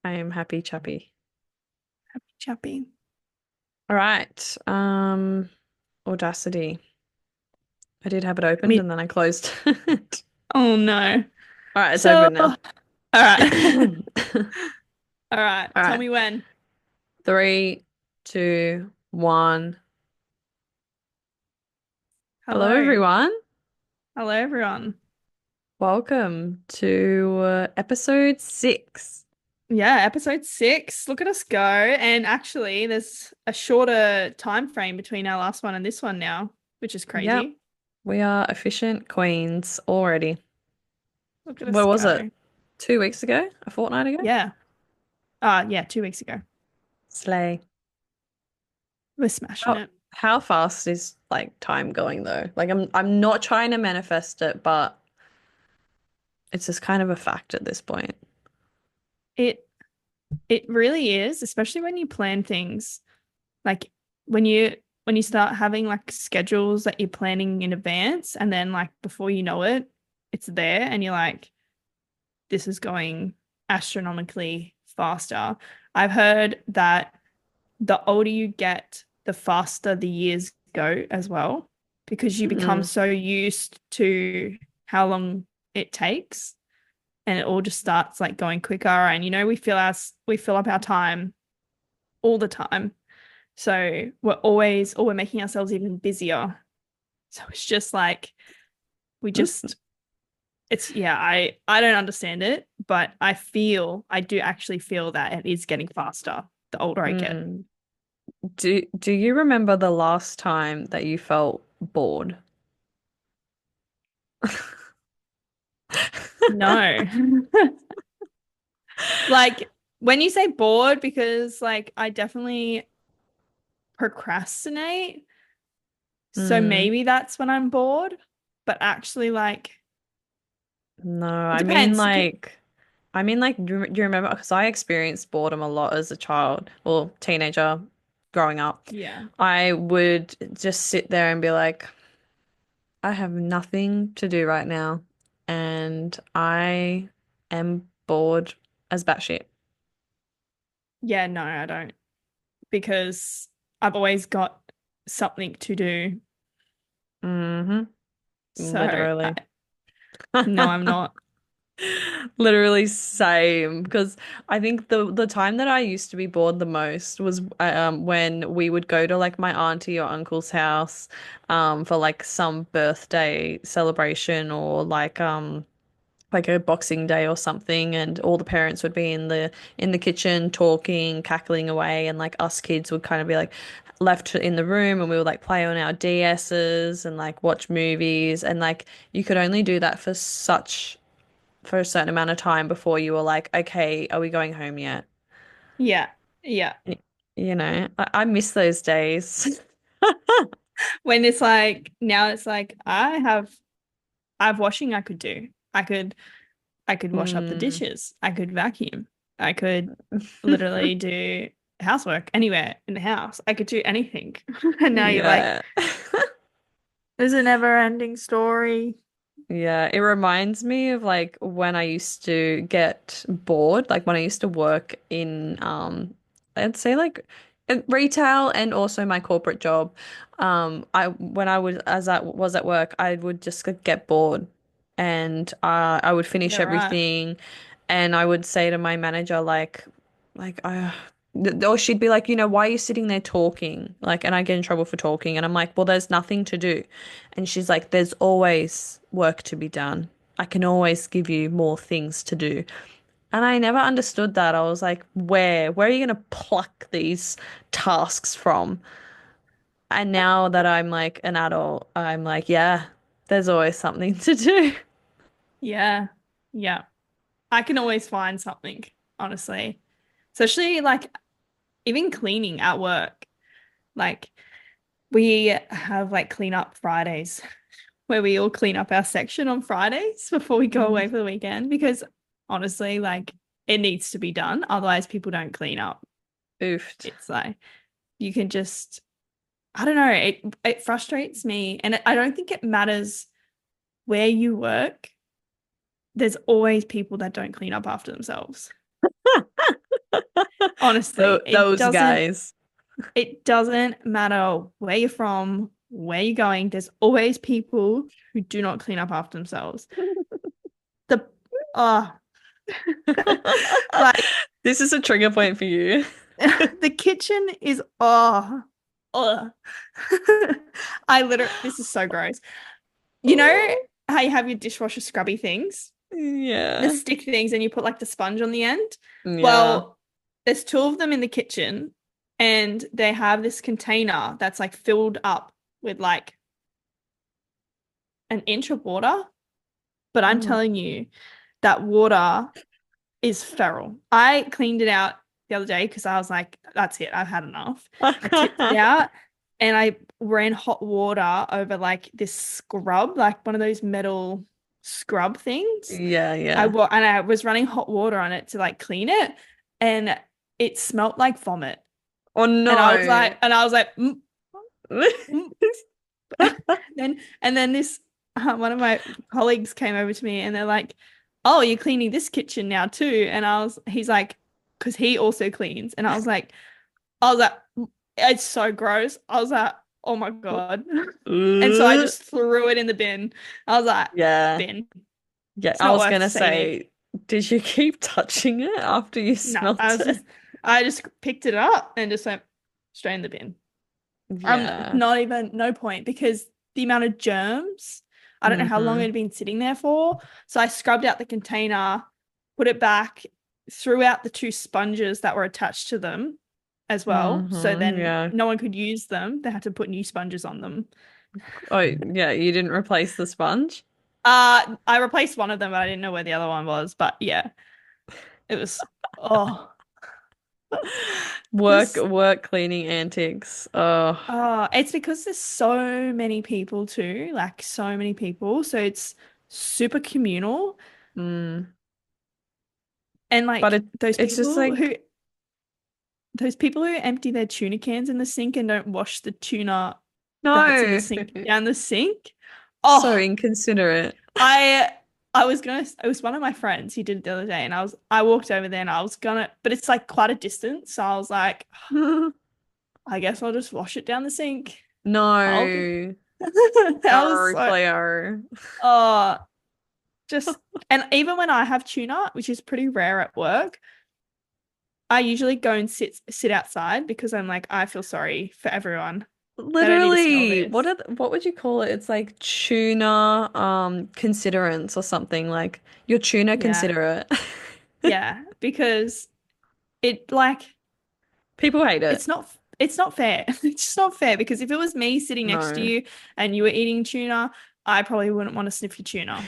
I am happy chappy. Chappy. All right. Audacity. I did have it I opened mean, and then I closed it. oh no. All right, it's So, open now. all right. All All right. Tell right. me when. Three, two, one. Hello, Hello. everyone. Hello, everyone. Welcome to episode 6. Yeah, episode 6. Look at us go. And actually, there's a shorter time frame between our last one and this one now, which is Yep, crazy. we are efficient queens already. Look at us What was it? go. 2 weeks ago? A fortnight ago? Yeah. Yeah, 2 weeks ago. Slay. We're smashing How it. how fast is like time going though? Like I'm not trying to manifest it, but it's just kind of a fact at this point. It it really is, especially when you plan things. Like when you start having like schedules that you're planning in advance and then like before you know it, it's there and you're like, this is going astronomically faster. I've heard that the older you get, the faster the years go as well, because you become Mm. so used to how long it takes and it all just starts like going quicker. And we fill up our time all the time. So we're making ourselves even busier. So it's just like we just it's yeah, I don't understand it, but I do actually feel that it is getting faster the older I get. Mm. Do you remember the last time that you felt bored? No. Like when you say bored, because like I definitely procrastinate. So Mm. maybe that's when I'm bored, but actually like No, it depends. do you remember? Because I experienced boredom a lot as a child or teenager growing up. Yeah. I would just sit there and be like, I have nothing to do right now, and I am bored as batshit. Yeah, no, I don't. Because I've always got something to do. Mm-hmm. So, Literally. no, I'm not. Literally same. Because I think the time that I used to be bored the most was when we would go to like my auntie or uncle's house for like some birthday celebration or like a Boxing Day or something, and all the parents would be in the kitchen talking, cackling away, and like us kids would kind of be like left in the room, and we would like play on our DSs and like watch movies, and like you could only do that for a certain amount of time before you were like, okay, are we going home yet? Yeah. Yeah. Y- You know, I miss those days. When it's like now it's like I have washing I could do. I could wash up the Mm. dishes. I could vacuum. I could literally do housework anywhere in the house. I could do anything. And now you're like, Yeah. there's a never-ending story. Yeah, it reminds me of like when I used to get bored, like when I used to work in I'd say like in retail and also my corporate job. I when I was as I was at work, I would just get bored and I would finish Yeah, right. everything and I would say to my manager like or she'd be like, why are you sitting there talking? Like, and I get in trouble for talking. And I'm like, well, there's nothing to do. And she's like, there's always work to be done. I can always give you more things to do. And I never understood that. I was like, where are you going to pluck these tasks from? And now that I'm like an adult, I'm like, yeah, there's always something to do. Yeah. Yeah. I can always find something, honestly. Especially like even cleaning at work. Like we have like clean up Fridays where we all clean up our section on Fridays before we go away for the weekend because honestly, like it needs to be done. Otherwise, people don't clean up. Oofed. It's like you can just, I don't know, it frustrates me. And I don't think it matters where you work. There's always people that don't clean up after themselves. Honestly, Those guys. it doesn't matter where you're from, where you're going, there's always people who do not clean up after themselves. The oh like This is a trigger point for you. the kitchen is oh I literally this is so gross. You know Oh, how you have your dishwasher scrubby things, the yeah. stick things, and you put like the sponge on the end? Yeah. Well, there's two of them in the kitchen, and they have this container that's like filled up with like an inch of water. But I'm Oh. telling you, that water is feral. I cleaned it out the other day because I was like, that's it, I've had enough. I tipped it out and I ran hot water over like this scrub, like one of those metal scrub things. Yeah, yeah. And I was running hot water on it to like clean it, and it smelt like vomit. Oh no. And I was like, mm. And then this one of my colleagues came over to me and they're like, "Oh, you're cleaning this kitchen now too?" And he's like, because he also cleans, and I was like, it's so gross. I was like, oh my God. And so I just threw it in the bin. I was like, Yeah. bin. Yeah, It's I not was worth gonna saving. say, did you keep touching it after you No, smelt it? I just picked it up and just went straight in the bin. Yeah. Not even, no point, because the amount of germs, I don't know how long it Mm-hmm. had been sitting there for. So I scrubbed out the container, put it back, threw out the two sponges that were attached to them as well. So Mm-hmm. then Yeah. no one could use them. They had to put new sponges on them. Oh, yeah, you didn't replace the sponge? I replaced one of them, but I didn't know where the other one was. But yeah, it was, oh, just, Work cleaning antics. Oh. it's because there's so many people too, like so many people. So it's super communal. Mm. And But like it's just like those people who empty their tuna cans in the sink and don't wash the tuna that's in the no. sink down the sink. So Oh, inconsiderate. I I was gonna it was one of my friends, he did it the other day, and I walked over there and I was gonna, but it's like quite a distance, so I was like, I guess I'll just wash it down the sink. I'll do No. I was Arr, so player. oh just, and even when I have tuna, which is pretty rare at work, I usually go and sit outside because I'm like, I feel sorry for everyone. They don't need to smell Literally, this. what would you call it? It's like tuna considerants or something. Like your tuna Yeah. considerate. Yeah. Because it like People hate it. it's not fair. It's just not fair, because if it was me sitting next to No. you and you were eating tuna, I probably wouldn't want to sniff your tuna.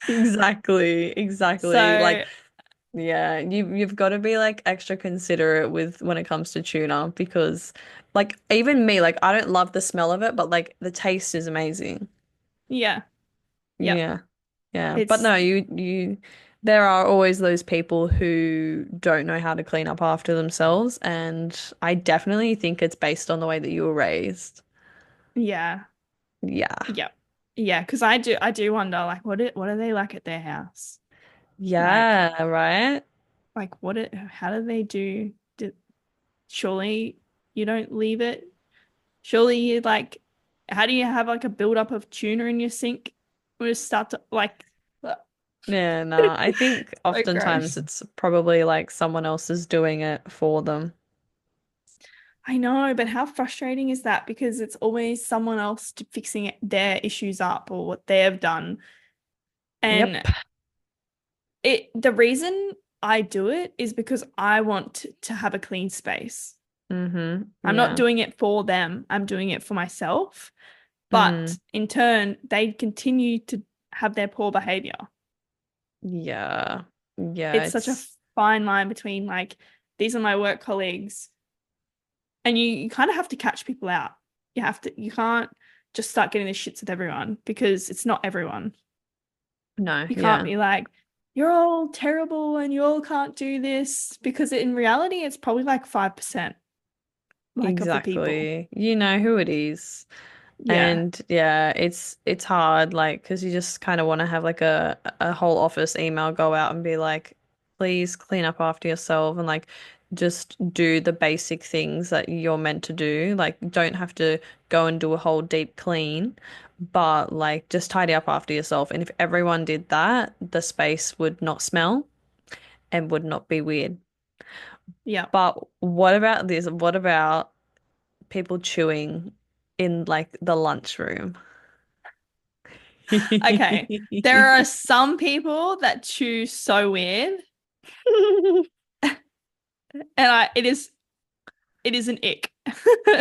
Exactly, exactly. Like, So yeah, you've got to be like extra considerate with when it comes to tuna because like even me, like I don't love the smell of it, but like the taste is amazing. yeah. Yep. Yeah. Yeah. But It's no, you there are always those people who don't know how to clean up after themselves, and I definitely think it's based on the way that you were raised. yeah. Yeah. Yep. Yeah, because I do wonder, like, what are they like at their house? Like Yeah, right? how do they do surely you don't leave it. Surely you like, how do you have like a buildup of tuna in your sink? We just start to like, Yeah, nah. I think so oftentimes gross. it's probably like someone else is doing it for them. I know, but how frustrating is that? Because it's always someone else fixing their issues up or what they have done. Yep. And the reason I do it is because I want to have a clean space. Mm-hmm. I'm not Yeah. doing it for them. I'm doing it for myself. But Mm. in turn, they continue to have their poor behavior. Yeah. Yeah, It's such a it's fine line between like, these are my work colleagues, and you kind of have to catch people out. You can't just start getting the shits with everyone, because it's not everyone. no, You can't yeah. be like, you're all terrible and you all can't do this, because in reality, it's probably like 5% like of the people. Exactly. You know who it is. Yeah. And yeah, it's hard like because you just kind of want to have like a whole office email go out and be like please clean up after yourself and like just do the basic things that you're meant to do. Like, don't have to go and do a whole deep clean, but like just tidy up after yourself. And if everyone did that, the space would not smell and would not be weird. Yeah. But what about this? What about people chewing in like the lunchroom? Okay. There are some people that chew so weird, and it is an ick.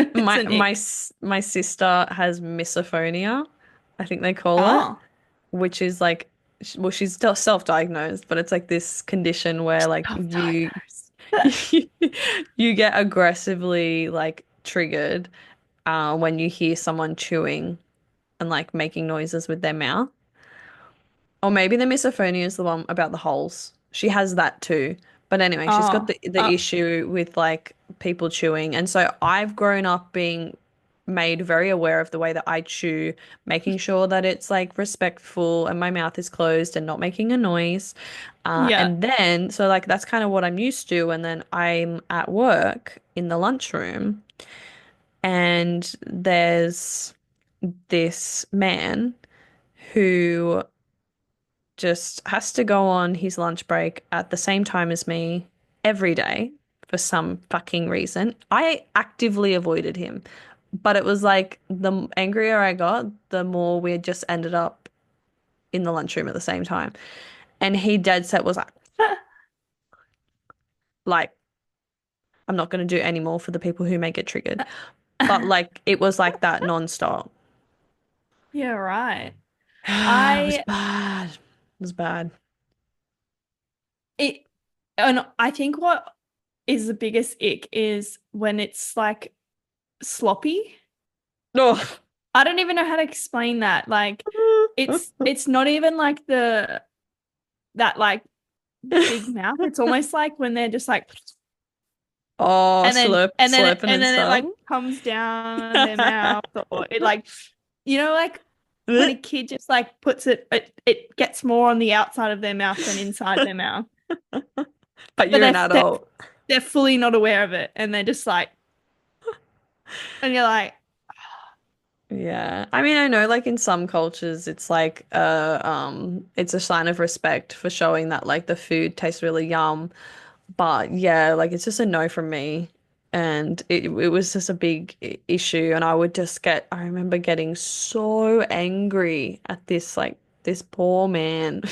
It's My an my ick. s- my sister has misophonia, I think they call it, Oh. which is like, well, she's still self-diagnosed, but it's like this condition where like you Self-diagnosed. you get aggressively like triggered when you hear someone chewing and like making noises with their mouth. Or maybe the misophonia is the one about the holes. She has that too. But anyway, she's got Oh. the issue with like people chewing. And so I've grown up being made very aware of the way that I chew, making sure that it's like respectful and my mouth is closed and not making a noise. Yeah. And then, so like that's kind of what I'm used to. And then I'm at work in the lunchroom and there's this man who just has to go on his lunch break at the same time as me every day for some fucking reason. I actively avoided him, but it was like the angrier I got, the more we just ended up in the lunchroom at the same time. And he dead set was like, I'm not going to do any more for the people who may get triggered. But like, it was like that nonstop. Yeah, right. It was I bad. It was bad. it and I think what is the biggest ick is when it's like sloppy. Oh. I don't even know how to explain that. Like it's not even like the that like big mouth. It's almost like when they're just like Oh, slurping and and then it stuff. like comes down their mouth or it like like when a kid just like puts it gets more on the outside of their mouth than inside their mouth. But But you're an adult. they're fully not aware of it and they're just like and you're like, Yeah. I mean, I know like in some cultures it's like it's a sign of respect for showing that like the food tastes really yum. But yeah, like it's just a no from me. And it was just a big issue and I remember getting so angry at this poor man.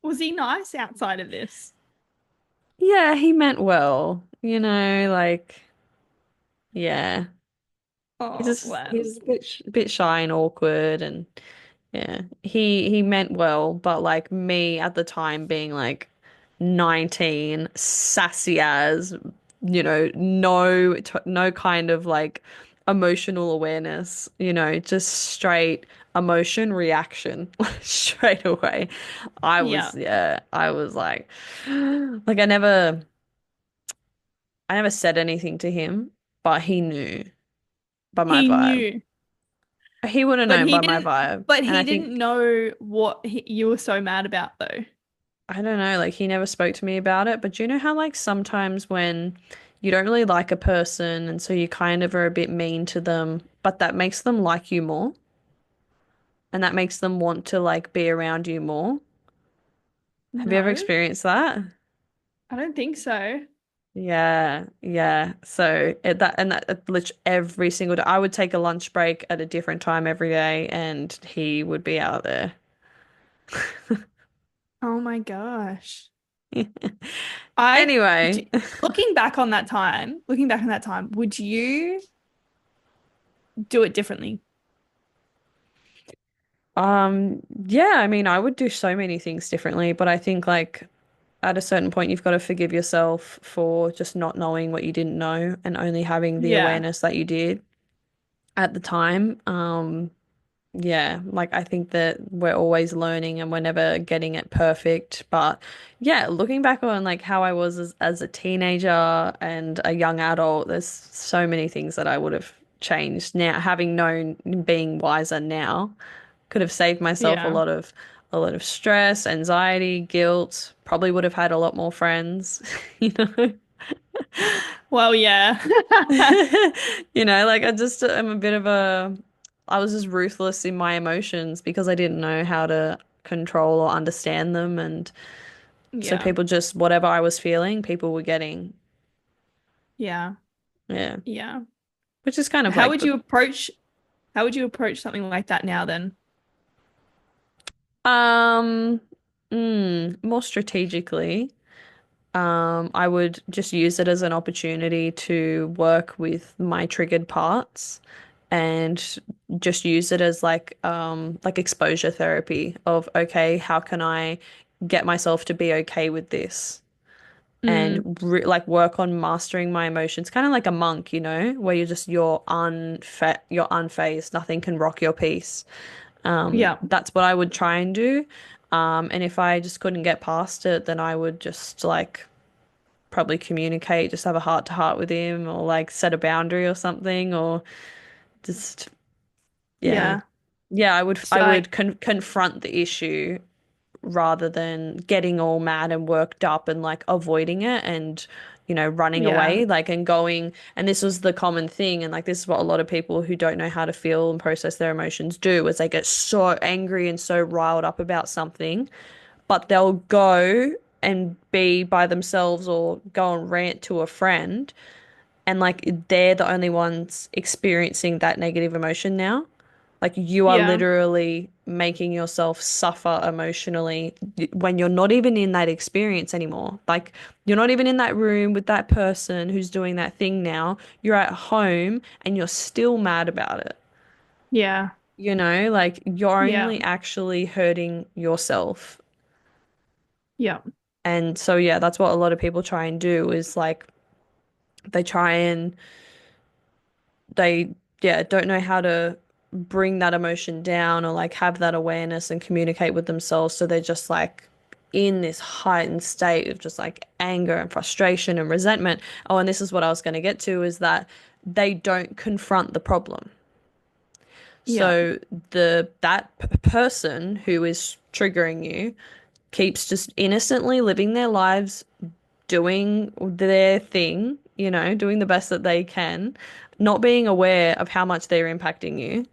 was he nice outside of this? Yeah, he meant well, like yeah. Oh, He's wow. just a bit shy and awkward and yeah. He meant well, but like me at the time being like 19, sassy as, no kind of like emotional awareness, just straight emotion reaction straight away. Yeah. I was like like I never said anything to him, but he knew by my He vibe. knew, He would have but known he by my didn't vibe. but And I he didn't think, know what you were so mad about though. I don't know, like he never spoke to me about it. But do you know how like sometimes when you don't really like a person and so you kind of are a bit mean to them, but that makes them like you more and that makes them want to like be around you more? Have you ever No, experienced that? I don't think so. Yeah, yeah. So literally every single day, I would take a lunch break at a different time every day, and he would be out there. Oh my gosh. I Anyway, d looking back on that time, would you do it differently? yeah, I mean, I would do so many things differently, but I think like at a certain point, you've got to forgive yourself for just not knowing what you didn't know and only having the Yeah. awareness that you did at the time. Yeah, like I think that we're always learning and we're never getting it perfect. But yeah, looking back on like how I was as a teenager and a young adult, there's so many things that I would have changed now, having known being wiser now, could have saved myself Yeah. a lot of stress, anxiety, guilt, probably would have had a lot more friends, you know. Well, yeah. You know, like I'm a bit of a, I was just ruthless in my emotions because I didn't know how to control or understand them. And so Yeah. people just, whatever I was feeling, people were getting. Yeah. Yeah. Yeah. Which is kind of How like would the, you approach how would you approach something like that now then? um, more strategically. I would just use it as an opportunity to work with my triggered parts and just use it as like exposure therapy of okay, how can I get myself to be okay with this? Mm, And like work on mastering my emotions, kind of like a monk, you know, where you're unfazed, nothing can rock your peace. yeah. That's what I would try and do. And if I just couldn't get past it, then I would just like probably communicate, just have a heart to heart with him or like set a boundary or something or just yeah. Yeah. Yeah, So I like would confront the issue rather than getting all mad and worked up and like avoiding it and running yeah. away like and going, and this was the common thing, and like this is what a lot of people who don't know how to feel and process their emotions do is they get so angry and so riled up about something, but they'll go and be by themselves or go and rant to a friend, and like they're the only ones experiencing that negative emotion now. Like you are Yeah. literally making yourself suffer emotionally when you're not even in that experience anymore. Like you're not even in that room with that person who's doing that thing now. You're at home and you're still mad about it. Yeah. You know, like you're Yeah. only actually hurting yourself. Yeah. And so yeah, that's what a lot of people try and do is like they try and they yeah don't know how to bring that emotion down or like have that awareness and communicate with themselves, so they're just like in this heightened state of just like anger and frustration and resentment. Oh, and this is what I was going to get to is that they don't confront the problem. Yeah. So person who is triggering you keeps just innocently living their lives, doing their thing, doing the best that they can, not being aware of how much they're impacting you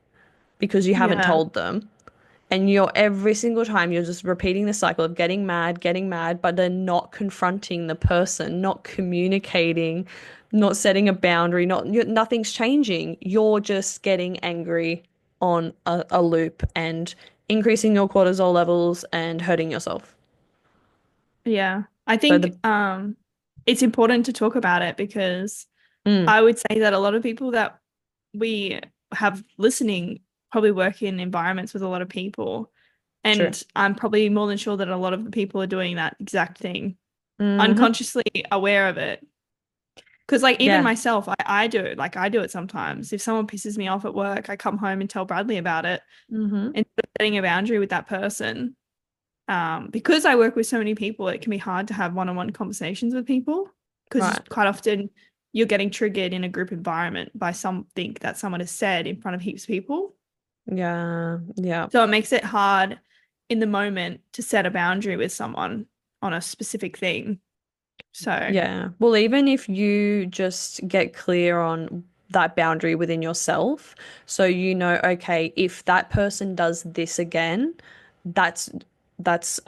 because you haven't Yeah. told them. And you're every single time you're just repeating the cycle of getting mad, but then not confronting the person, not communicating, not setting a boundary, nothing's changing. You're just getting angry on a loop and increasing your cortisol levels and hurting yourself. Yeah. I So think the it's important to talk about it because mm, I would say that a lot of people that we have listening probably work in environments with a lot of people. true. And I'm probably more than sure that a lot of the people are doing that exact thing, Hmm. unconsciously aware of it. Because like even Yeah. myself, I do it. Like I do it sometimes. If someone pisses me off at work, I come home and tell Bradley about it Hmm. and setting a boundary with that person. Because I work with so many people, it can be hard to have one-on-one conversations with people because Right. quite often you're getting triggered in a group environment by something that someone has said in front of heaps of people. Yeah. Yeah. So it makes it hard in the moment to set a boundary with someone on a specific thing. So Yeah. Well, even if you just get clear on that boundary within yourself, so okay, if that person does this again, that's that's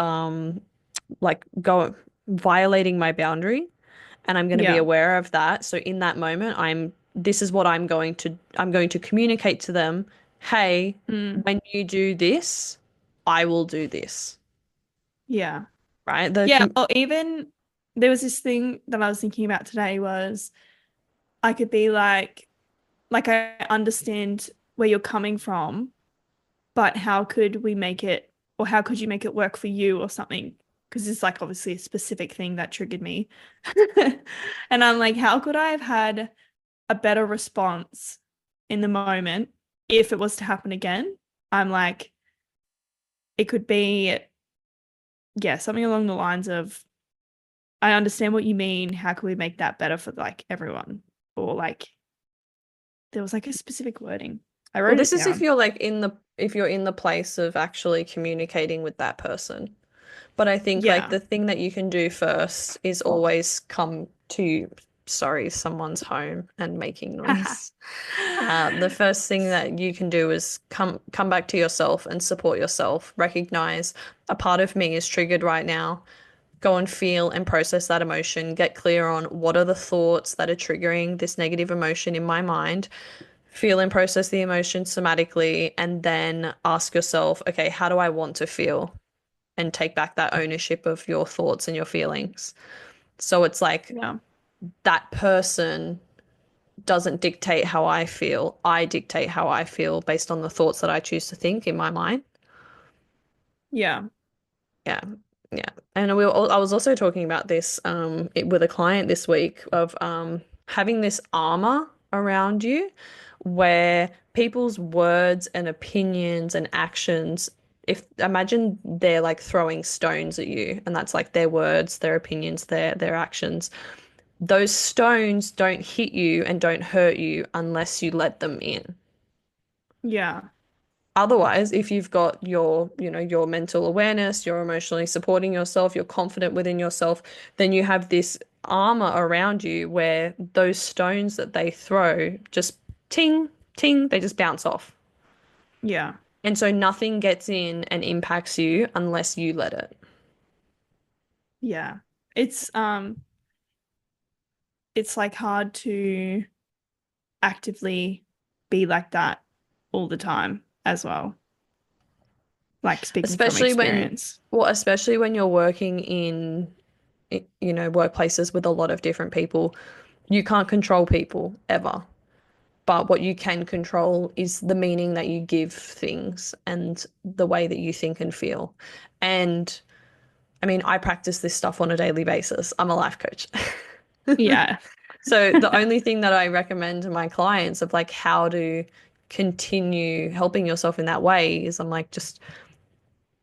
like go violating my boundary, and I'm going to be yeah. aware of that. So in that moment, this is what I'm going to communicate to them, hey, Mm, when you do this, I will do this. yeah. Right? Yeah. Or even there was this thing that I was thinking about today was I could be like I understand where you're coming from, but how could we make it, or how could you make it work for you or something? Because it's like obviously a specific thing that triggered me. And I'm like, how could I have had a better response in the moment if it was to happen again? I'm like, it could be, yeah, something along the lines of, I understand what you mean. How can we make that better for like everyone? Or like, there was like a specific wording. I Well, wrote this it is if down. you're like in the if you're in the place of actually communicating with that person. But I think like Yeah. the thing that you can do first is always come to, sorry, someone's home and making noise. The first thing that you can do is come back to yourself and support yourself. Recognize a part of me is triggered right now. Go and feel and process that emotion. Get clear on what are the thoughts that are triggering this negative emotion in my mind. Feel and process the emotion somatically, and then ask yourself, okay, how do I want to feel? And take back that ownership of your thoughts and your feelings. So it's like Yeah. that person doesn't dictate how I feel. I dictate how I feel based on the thoughts that I choose to think in my mind. Yeah. Yeah. Yeah. And I was also talking about this with a client this week of having this armor around you where people's words and opinions and actions, if imagine they're like throwing stones at you, and that's like their words, their opinions, their actions. Those stones don't hit you and don't hurt you unless you let them in. Yeah. Otherwise, if you've got your, you know, your mental awareness, you're emotionally supporting yourself, you're confident within yourself, then you have this armor around you where those stones that they throw just ting, ting, they just bounce off. Yeah. And so nothing gets in and impacts you unless you let it. Yeah. It's it's like hard to actively be like that all the time as well. Like speaking from Especially when, experience. well, especially when you're working in, you know, workplaces with a lot of different people. You can't control people ever. But what you can control is the meaning that you give things and the way that you think and feel. And I mean, I practice this stuff on a daily basis. I'm a life coach. Yeah. So the only thing that I recommend to my clients of like how to continue helping yourself in that way is I'm like just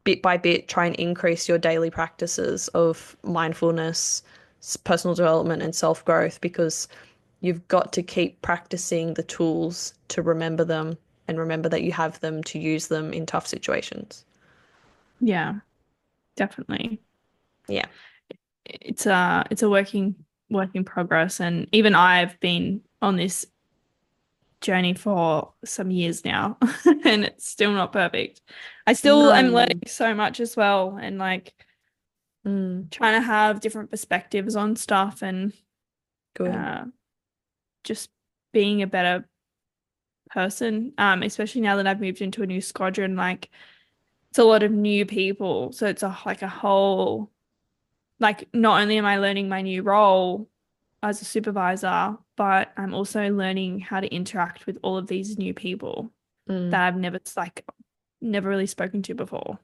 bit by bit try and increase your daily practices of mindfulness, personal development and self-growth because you've got to keep practicing the tools to remember them and remember that you have them to use them in tough situations. Yeah, definitely. Yeah. It's a working progress, and even I've been on this journey for some years now and it's still not perfect. I still am learning No. so much as well, and like Mm, trying to have different perspectives on stuff, and good. uh just being a better person, especially now that I've moved into a new squadron. Like it's a lot of new people, so it's a whole, like, not only am I learning my new role as a supervisor, but I'm also learning how to interact with all of these new people Mm, that I've never really spoken to before.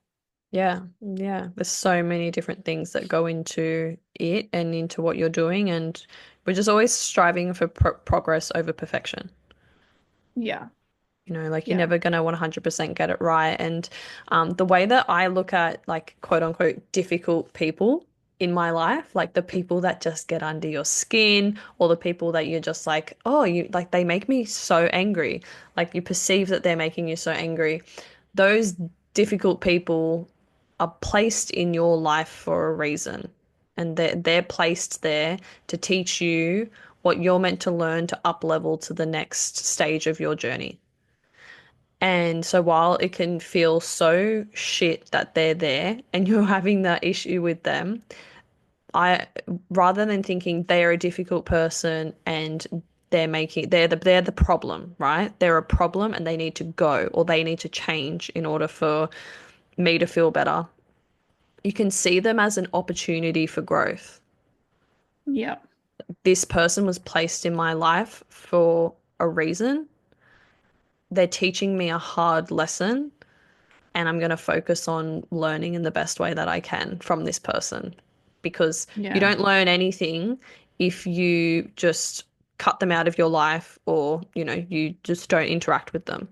yeah. Yeah. There's so many different things that go into it and into what you're doing. And we're just always striving for progress over perfection. Yeah. You know, like you're Yeah. never going to 100% get it right. And the way that I look at like quote unquote difficult people in my life, like the people that just get under your skin or the people that you're just like, oh, you like they make me so angry. Like you perceive that they're making you so angry. Those difficult people are placed in your life for a reason. And they're placed there to teach you what you're meant to learn to up level to the next stage of your journey. And so while it can feel so shit that they're there and you're having that issue with them, I rather than thinking they are a difficult person and they're the problem, right? They're a problem and they need to go or they need to change in order for me to feel better. You can see them as an opportunity for growth. Yeah. This person was placed in my life for a reason. They're teaching me a hard lesson and I'm going to focus on learning in the best way that I can from this person because you Yeah. don't learn anything if you just cut them out of your life or, you know, you just don't interact with them.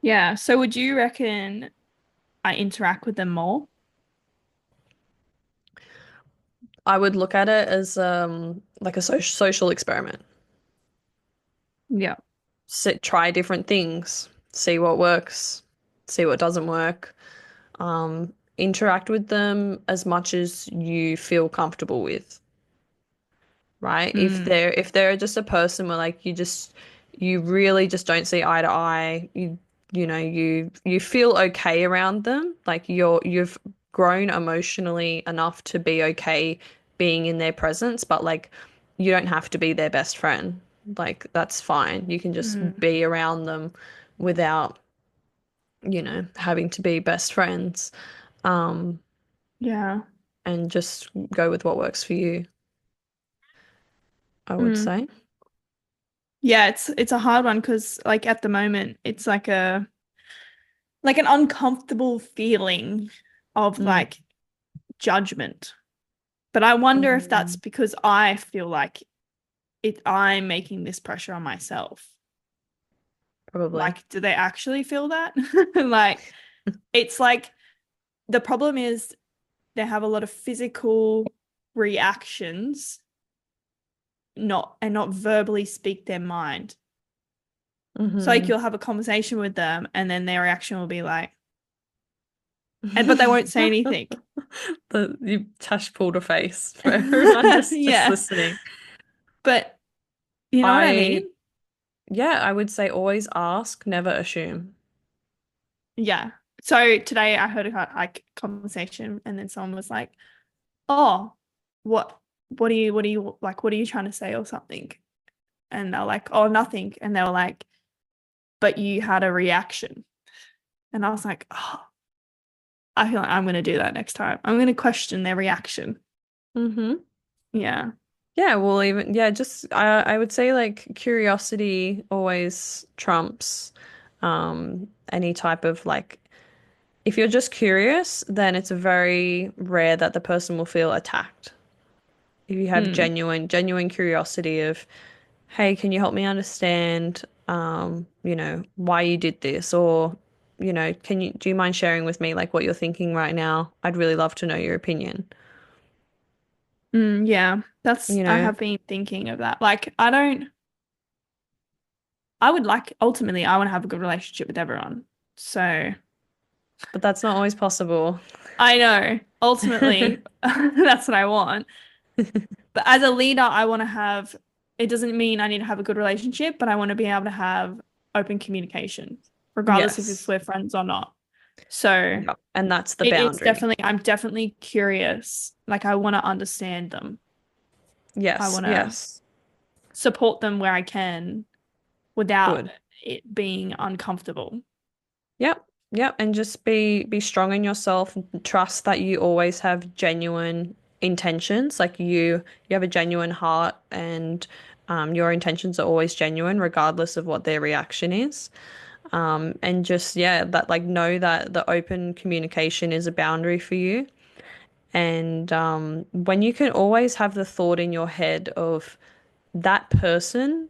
Yeah. So would you reckon I interact with them more? I would look at it as like a social experiment. Yeah. Try different things. see what works, see what doesn't work. Interact with them as much as you feel comfortable with, right? Mm, If they're just a person where like you really just don't see eye to eye, you feel okay around them, like you've grown emotionally enough to be okay being in their presence, but like you don't have to be their best friend. Like that's fine. You can just mm, be around them without, having to be best friends. Um, yeah. and just go with what works for you, I would Mm. say. Yeah, it's a hard one because like at the moment it's like an uncomfortable feeling of Mm. like judgment. But I wonder if that's Mm, because I feel like I'm making this pressure on myself. probably. Like, do they actually feel that? Like, it's like the problem is they have a lot of physical reactions, not verbally speak their mind. So like Hmm. you'll have a conversation with them and then their reaction will be like, and but they won't say anything. You Tash pulled a face for everyone just Yeah. listening. But you know what I I mean? Yeah, I would say always ask, never assume. Yeah. So today I heard a like conversation and then someone was like, "Oh, what what are you trying to say or something?" And they're like, "Oh, nothing." And they were like, "But you had a reaction." And I was like, "Oh, I feel like I'm going to do that next time. I'm going to question their reaction." Hmm. Yeah. Yeah, well, even just I would say like curiosity always trumps any type of like if you're just curious, then it's very rare that the person will feel attacked. If you have Mm. genuine curiosity of, hey, can you help me understand, why you did this? Or, do you mind sharing with me like what you're thinking right now? I'd really love to know your opinion. Mm, yeah. You I know, have been thinking of that. Like, I would like, ultimately, I want to have a good relationship with everyone. So but that's not always possible. I know, ultimately, that's what I want. But as a leader, it doesn't mean I need to have a good relationship, but I want to be able to have open communication, regardless of if Yes. we're friends or not. So Yeah. And that's the boundary. I'm definitely curious. Like, I want to understand them. I Yes, want to yes. support them where I can without Good. it being uncomfortable. Yep. Yep. And just be strong in yourself. Trust that you always have genuine intentions. Like you have a genuine heart and your intentions are always genuine, regardless of what their reaction is. And just, yeah, that like know that the open communication is a boundary for you. And when you can always have the thought in your head of that person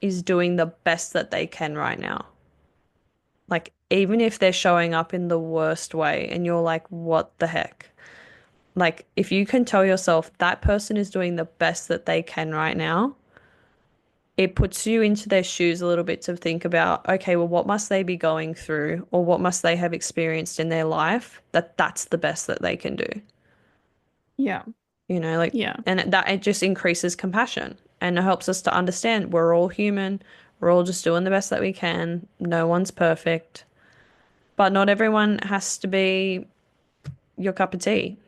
is doing the best that they can right now. Like, even if they're showing up in the worst way and you're like, what the heck? Like, if you can tell yourself that person is doing the best that they can right now, it puts you into their shoes a little bit to think about, okay, well, what must they be going through or what must they have experienced in their life that that's the best that they can do? Yeah. Like, Yeah. and that it just increases compassion and it helps us to understand we're all human. We're all just doing the best that we can. No one's perfect. But not everyone has to be your cup of tea.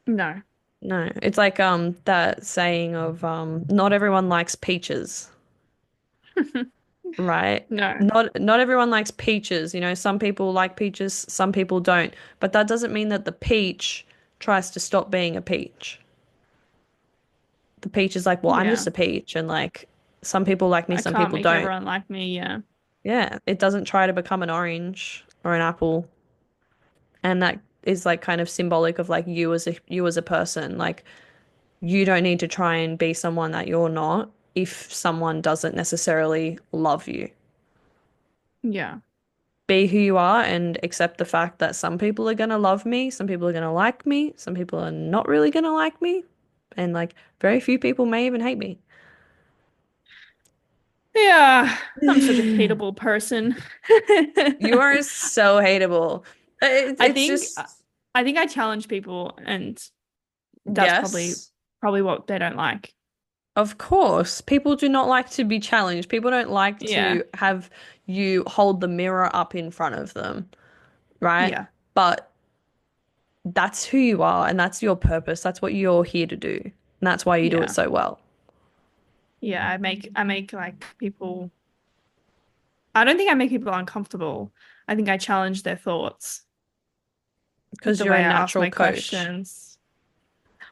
No. No, it's like that saying of not everyone likes peaches, right? No. Not everyone likes peaches, some people like peaches, some people don't. But that doesn't mean that the peach tries to stop being a peach. The peach is like, well, I'm just Yeah. a peach and like some people like me, I some can't people make don't. everyone like me. Yeah. Yeah, it doesn't try to become an orange or an apple. And that is like kind of symbolic of like you as a person. Like you don't need to try and be someone that you're not if someone doesn't necessarily love you. Yeah. Be who you are and accept the fact that some people are going to love me, some people are going to like me, some people are not really going to like me, and like very few people may even hate me. Yeah, I'm such a hateable person. You are so hateable. I It's think just, I think I challenge people and that's probably yes, probably what they don't like. of course. People do not like to be challenged. People don't like Yeah. to have you hold the mirror up in front of them, right? Yeah. But that's who you are and that's your purpose. That's what you're here to do. And that's why you do it Yeah. so well. Yeah, I make like people I don't think I make people uncomfortable. I think I challenge their thoughts with Because the you're a way I ask natural my coach. questions.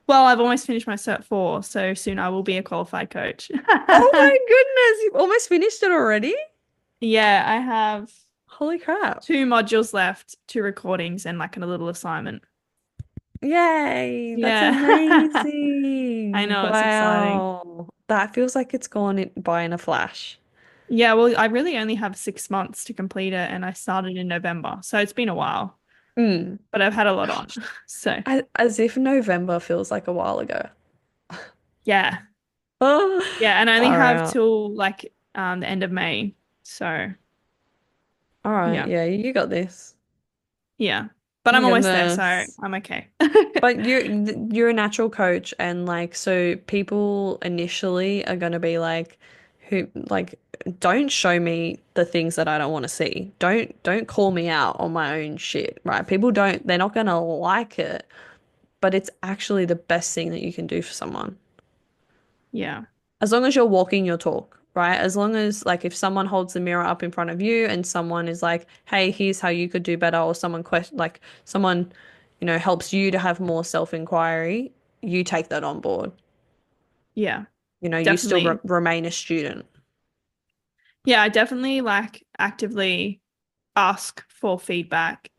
Well, I've almost finished my Cert 4, so soon I will be a qualified coach. Oh my goodness, you've almost finished it already? Yeah, I have Holy crap. 2 modules left, 2 recordings, and like a little assignment. Yay, that's Yeah. I amazing. know, it's exciting. Wow. That feels like it's gone by in a flash. Yeah, well, I really only have 6 months to complete it, and I started in November, so it's been a while, Mm. but I've had a lot on. Gosh, So, as if November feels like a while ago. yeah. Oh, Yeah, and I only far have out. till like the end of May. So, All right, yeah. yeah, you got this. Yeah. But I'm You got almost there, so this. I'm okay. But you're a natural coach and like so people initially are gonna be like who like don't show me the things that I don't want to see. Don't call me out on my own shit, right? People don't they're not gonna like it, but it's actually the best thing that you can do for someone. Yeah. As long as you're walking your talk, right? As long as like if someone holds the mirror up in front of you and someone is like, "Hey, here's how you could do better," or someone someone, helps you to have more self-inquiry, you take that on board. Yeah. You still Definitely. remain a student. Yeah, I definitely like actively ask for feedback.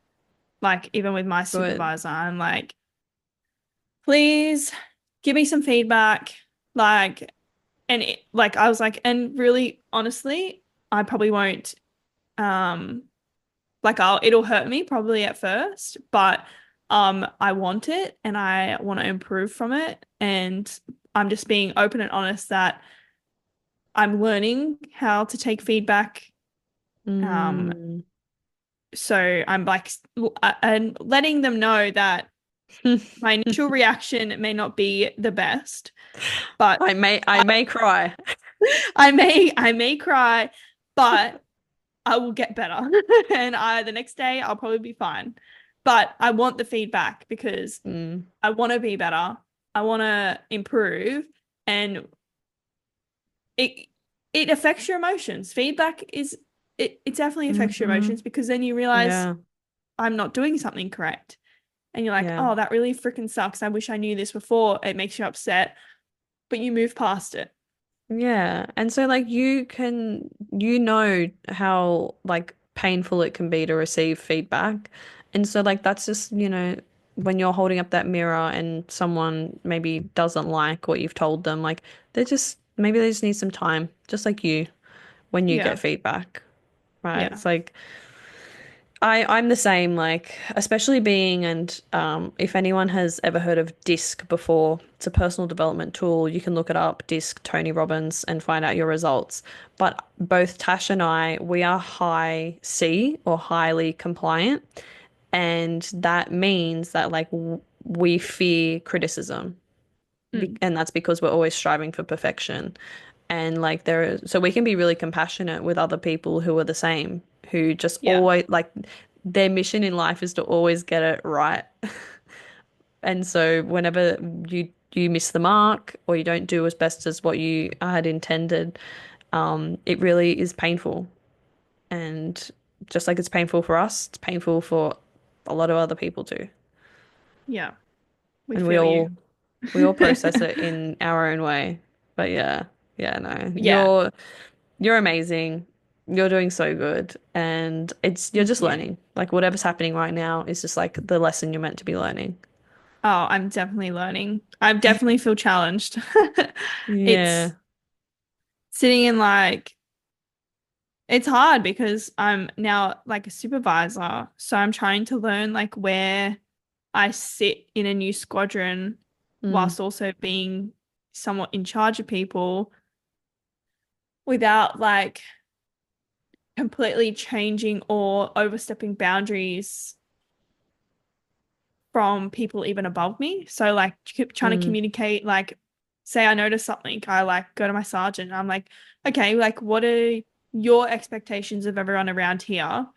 Like even with my Good. supervisor, I'm like, please give me some feedback. Like, like I was like, and really honestly, I probably won't like it'll hurt me probably at first, but I want it and I want to improve from it. And I'm just being open and honest that I'm learning how to take feedback. Um, Mm. so I'm like and letting them know that my initial reaction may not be the best, but I may cry. I may cry, but I will get better. And the next day I'll probably be fine. But I want the feedback because Mm. I want to be better. I want to improve and it it affects your emotions. Feedback is it definitely affects your Hmm. emotions because then you realize Yeah. I'm not doing something correct. And you're like, Yeah. "Oh, that really freaking sucks. I wish I knew this before." It makes you upset, but you move past it. Yeah. And so like you know how like painful it can be to receive feedback. And so like that's just, when you're holding up that mirror and someone maybe doesn't like what you've told them, like maybe they just need some time, just like you when you Yeah. get feedback, right? Yeah. It's like I'm the same, like, especially being, and if anyone has ever heard of DISC before, it's a personal development tool. You can look it up, DISC, Tony Robbins, and find out your results. But both Tash and I, we are high C or highly compliant. And that means that, like, we fear criticism. Mm. And that's because we're always striving for perfection. And like so we can be really compassionate with other people who are the same, who just Yeah. always like their mission in life is to always get it right. And so whenever you miss the mark or you don't do as best as what you had intended, it really is painful. And just like it's painful for us, it's painful for a lot of other people too. Yeah. We And feel you. we all process it in our own way. But yeah, yeah, no. Yeah. You're amazing. You're doing so good. And you're Thank just you. learning. Like whatever's happening right now is just like the lesson you're meant to be learning. Oh, I'm definitely learning. I definitely feel challenged. It's Yeah. sitting in like, it's hard because I'm now like a supervisor. So I'm trying to learn like where I sit in a new squadron Mm. whilst also being somewhat in charge of people. without like completely changing or overstepping boundaries from people even above me. So like keep trying to Mm, communicate, like say I notice something, I like go to my sergeant. I'm like, okay, like what are your expectations of everyone around here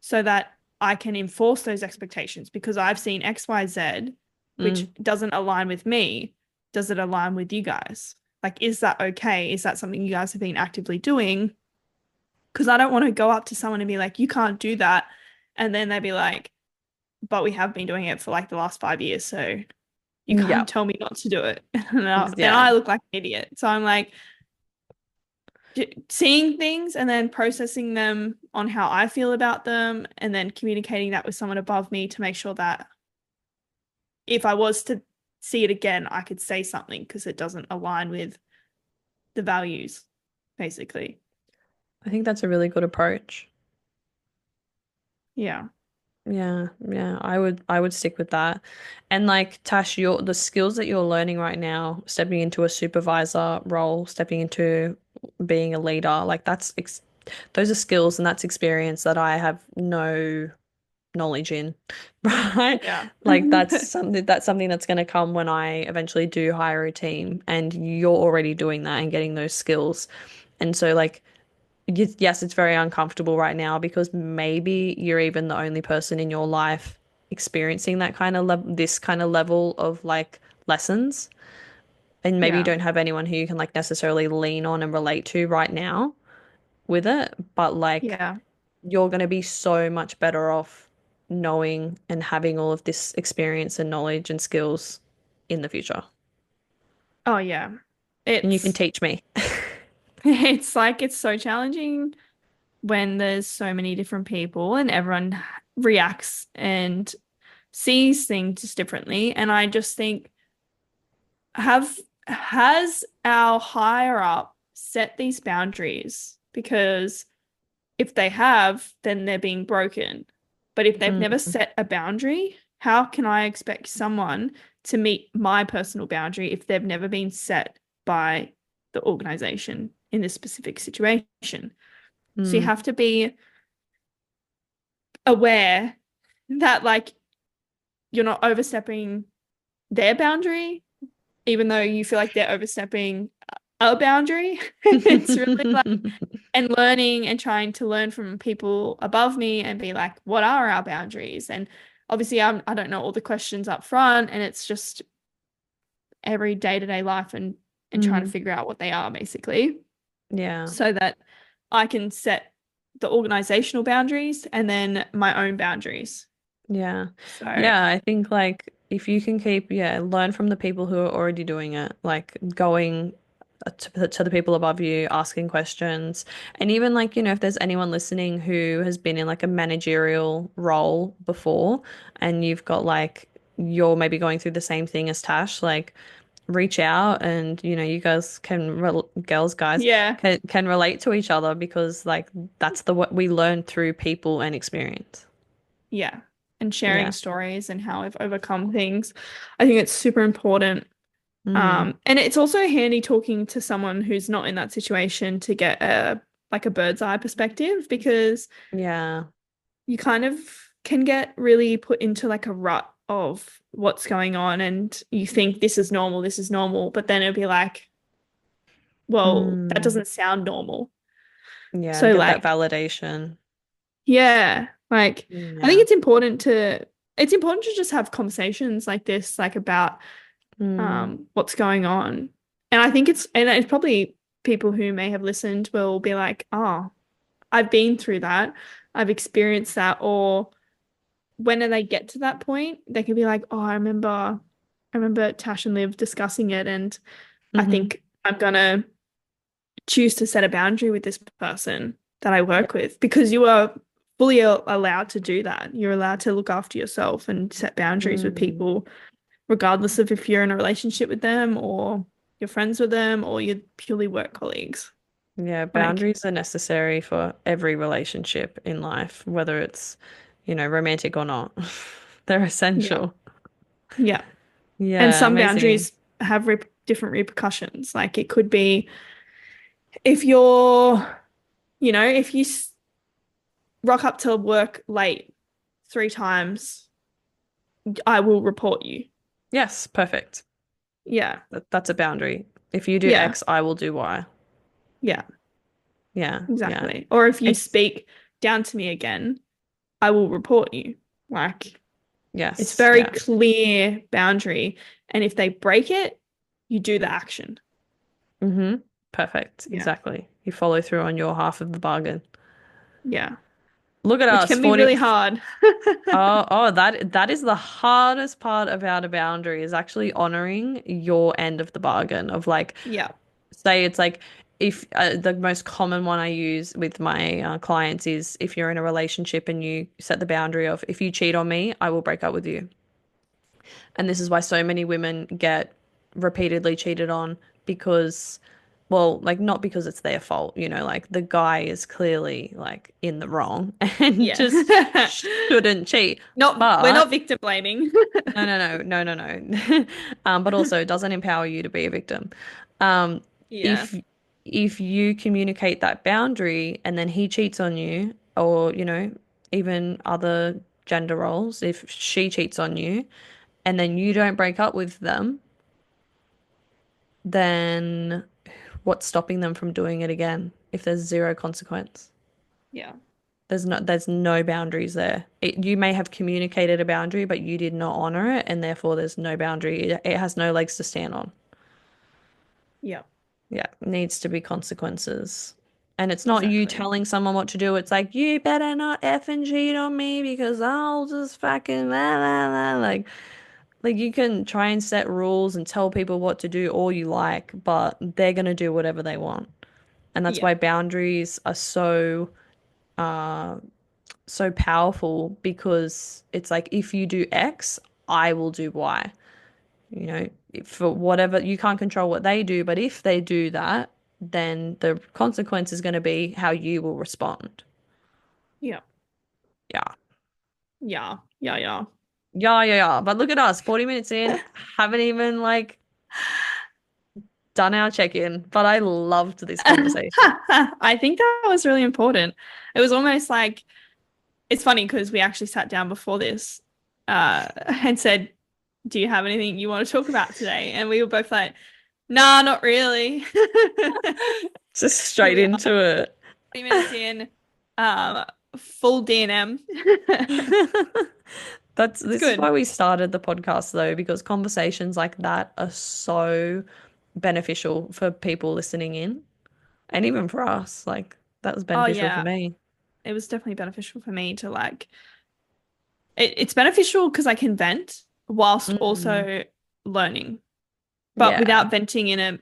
so that I can enforce those expectations because I've seen XYZ, which mm, doesn't align with me. Does it align with you guys? Like, is that okay? Is that something you guys have been actively doing? Because I don't want to go up to someone and be like, you can't do that. And then they'd be like, but we have been doing it for like the last 5 years. So you yeah, can't tell me not to do it. And yeah. I look like an idiot. So I'm like seeing things and then processing them on how I feel about them and then communicating that with someone above me to make sure that if I was to see it again, I could say something because it doesn't align with the values, basically. I think that's a really good approach. Yeah. Yeah, yeah, I would stick with that. And like Tash, your the skills that you're learning right now, stepping into a supervisor role, stepping into being a leader, like that's ex those are skills and that's experience that I have no knowledge in, right? Yeah. Like that's something that's going to come when I eventually do hire a team, and you're already doing that and getting those skills. And so like yes, it's very uncomfortable right now because maybe you're even the only person in your life experiencing that kind of this kind of level of like lessons. And maybe you Yeah. don't have anyone who you can like necessarily lean on and relate to right now with it. But like Yeah. you're going to be so much better off knowing and having all of this experience and knowledge and skills in the future. Oh, yeah. And you can It's teach me. it's like it's so challenging when there's so many different people and everyone reacts and sees things just differently. And I just think, have has our higher up set these boundaries? Because if they have, then they're being broken. But if they've never Mm, set a boundary, how can I expect someone to meet my personal boundary if they've never been set by the organization in this specific situation? So you mm, have to be aware that like you're not overstepping their boundary, even though you feel like they're overstepping a boundary. It's really like and learning and trying to learn from people above me and be like, what are our boundaries? And obviously I don't know all the questions up front and it's just every day-to-day life and trying to mm. figure out what they are basically Yeah. so that I can set the organizational boundaries and then my own boundaries. Yeah. So Yeah, I think like if you can keep, yeah, learn from the people who are already doing it, like going to the people above you, asking questions. And even like, if there's anyone listening who has been in like a managerial role before and you've got like, you're maybe going through the same thing as Tash, like reach out and, you guys can, girls, guys yeah, can relate to each other because like that's the what we learn through people and experience. yeah. And sharing Yeah. stories and how I've overcome things. I think it's super important. Mm. And it's also handy talking to someone who's not in that situation to get a like a bird's eye perspective because Yeah. you kind of can get really put into like a rut of what's going on and you think this is normal, but then it'll be like, well, that Mm. doesn't sound normal. Yeah. So Get that like, validation. yeah, like I think Yeah. it's important to just have conversations like this, like about Mm. what's going on. And I think it's probably people who may have listened will be like, oh, I've been through that. I've experienced that. Or when they get to that point, they can be like, oh, I remember Tash and Liv discussing it. And I Hmm. think I'm gonna choose to set a boundary with this person that I Yeah. work with because you are fully allowed to do that. You're allowed to look after yourself and set boundaries with Mm. people regardless of if you're in a relationship with them or you're friends with them or you're purely work colleagues. Yeah. Like, Boundaries are necessary for every relationship in life, whether it's, romantic or not. They're yeah, essential. yeah. And Yeah. some Amazing. boundaries have different repercussions. Like, it could be if you're, if you rock up to work late 3 times, I will report you. Yes, perfect. Yeah. That's a boundary. If you do Yeah. X, I will do Y. Yeah. Yeah, yeah. Exactly. Or if you It's speak down to me again, I will report you. Like, it's yes, very yeah. clear boundary. And if they break it, you do the action. Mm-hmm. Perfect. Yeah. Exactly. You follow through on your half of the bargain. Yeah. Look at Which us, can be 40. really hard. Oh, that is the hardest part about a boundary is actually honoring your end of the bargain of like, Yeah. say it's like if the most common one I use with my clients is if you're in a relationship and you set the boundary of if you cheat on me, I will break up with you. And this is why so many women get repeatedly cheated on because, well, like not because it's their fault, like the guy is clearly like in the wrong and Yeah. just shouldn't cheat. We're not But victim blaming. no, no, no, no, no, no. But also it doesn't empower you to be a victim. Um, Yeah. if if you communicate that boundary and then he cheats on you, or even other gender roles, if she cheats on you and then you don't break up with them, then what's stopping them from doing it again if there's zero consequence? Yeah. There's no boundaries there. You may have communicated a boundary, but you did not honor it, and therefore there's no boundary. It has no legs to stand on. Yeah. Yeah, needs to be consequences. And it's not you Exactly. telling someone what to do. It's like, you better not effing cheat on me because I'll just fucking la la la. Like you can try and set rules and tell people what to do all you like, but they're gonna do whatever they want. And that's Yeah. why boundaries are uh so powerful because it's like if you do X, I will do Y. For whatever you can't control what they do, but if they do that, then the consequence is going to be how you will respond. Yeah. Yeah. Yeah. Yeah. Yeah. Yeah, yeah, yeah. But look at us, 40 minutes in, haven't even like done our check-in, but I loved this conversation. I think that was really important. It was almost like it's funny because we actually sat down before this and said, "Do you have anything you want to talk about today?" And we were both like, "Nah, not really." Just Here straight we are, into it. 20 minutes in, um, full D&M. That's It's this is why good. we started the podcast though, because conversations like that are so beneficial for people listening in and even for us. Like that was Oh beneficial for yeah, me. it was definitely beneficial for me to like it's beneficial because I can vent whilst Mm, also learning, but yeah. without venting in a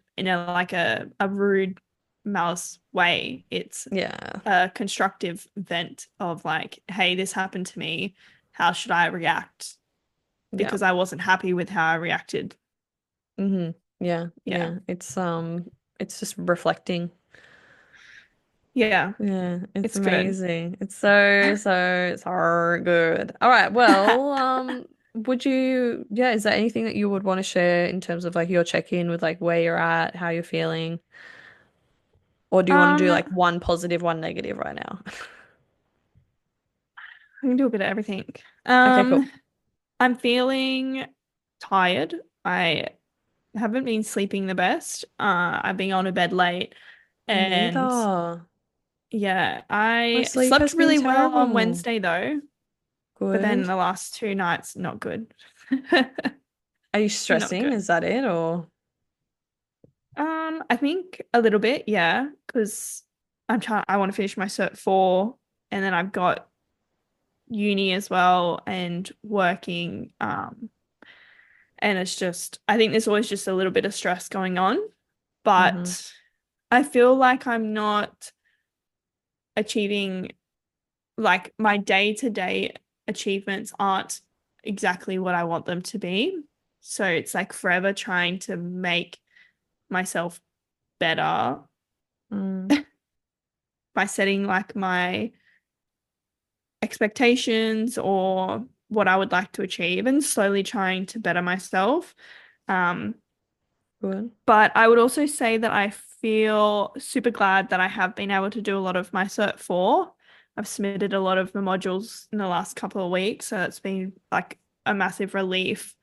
like a rude, malice way. It's Yeah. a constructive vent of like, hey, this happened to me. How should I react? Yeah. Because I wasn't happy with how I reacted. Yeah. Yeah. Yeah. It's just reflecting. Yeah. Yeah, it's It's good. amazing. It's so good. All right. Well, is there anything that you would want to share in terms of like your check-in with like where you're at, how you're feeling? Or do you want to do I like one positive, one negative right now? can do a bit of everything. Okay, cool. I'm feeling tired. I haven't been sleeping the best. I've been on to bed late Me and neither. yeah, My I sleep slept has been really well on terrible. Wednesday though, but then Good. the last 2 nights not good. Are you Not stressing? good. Is that it or? I think a little bit, yeah, because I want to finish my cert 4 and then I've got uni as well and working. And it's just I think there's always just a little bit of stress going on, Mm-hmm. but I feel like I'm not achieving like my day-to-day achievements aren't exactly what I want them to be. So it's like forever trying to make myself better Mm, by setting like my expectations or what I would like to achieve and slowly trying to better myself. Um, good. but I would also say that I feel super glad that I have been able to do a lot of my Cert 4. I've submitted a lot of the modules in the last couple of weeks, so it's been like a massive relief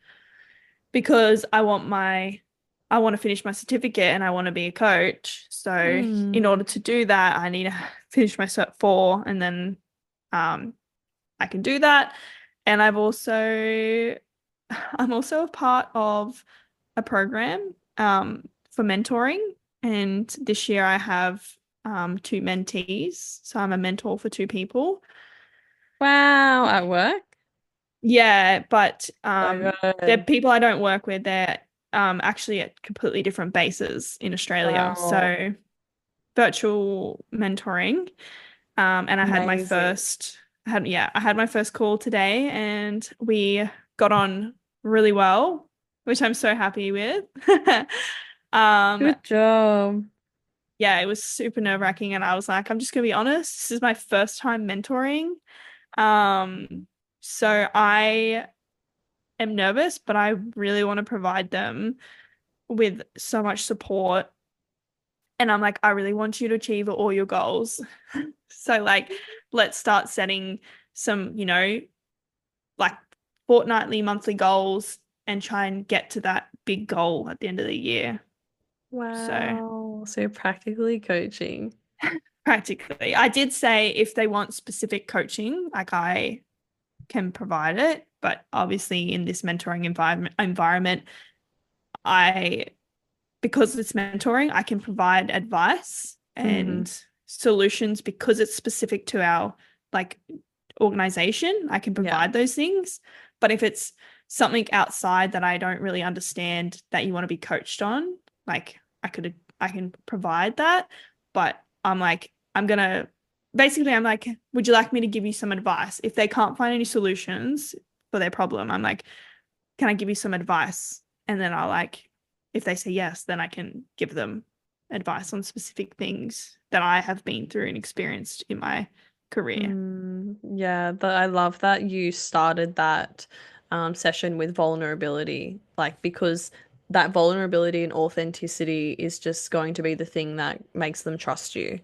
because I want to finish my certificate and I want to be a coach. So in Mm. order to do that, I need to finish my Cert 4 and then um I can do that. And I'm also a part of a program for mentoring. And this year I have two mentees. So I'm a mentor for two people. Wow, at work? Yeah, but So they're good. people I don't work with. They're actually at completely different bases in Australia. Wow. So virtual mentoring. And Amazing. I had my first call today and we got on really well, which I'm so happy with. Um, Good job. yeah, it was super nerve-wracking and I was like, I'm just gonna be honest, this is my first time mentoring. So I am nervous, but I really want to provide them with so much support. And I'm like, I really want you to achieve all your goals. So like, let's start setting some, like fortnightly, monthly goals and try and get to that big goal at the end of the year. So Wow. So you're practically coaching. practically, I did say if they want specific coaching, like I can provide it, but obviously in this mentoring environment, I because it's mentoring, I can provide advice Mm. and solutions because it's specific to our like organization. I can Yeah. provide those things. But if it's something outside that I don't really understand that you want to be coached on, like I can provide that. But I'm like, I'm like, would you like me to give you some advice? If they can't find any solutions for their problem, I'm like, can I give you some advice? And then I'll like, if they say yes, then I can give them advice on specific things that I have been through and experienced in my career. Yeah, but I love that you started that session with vulnerability, like because that vulnerability and authenticity is just going to be the thing that makes them trust you,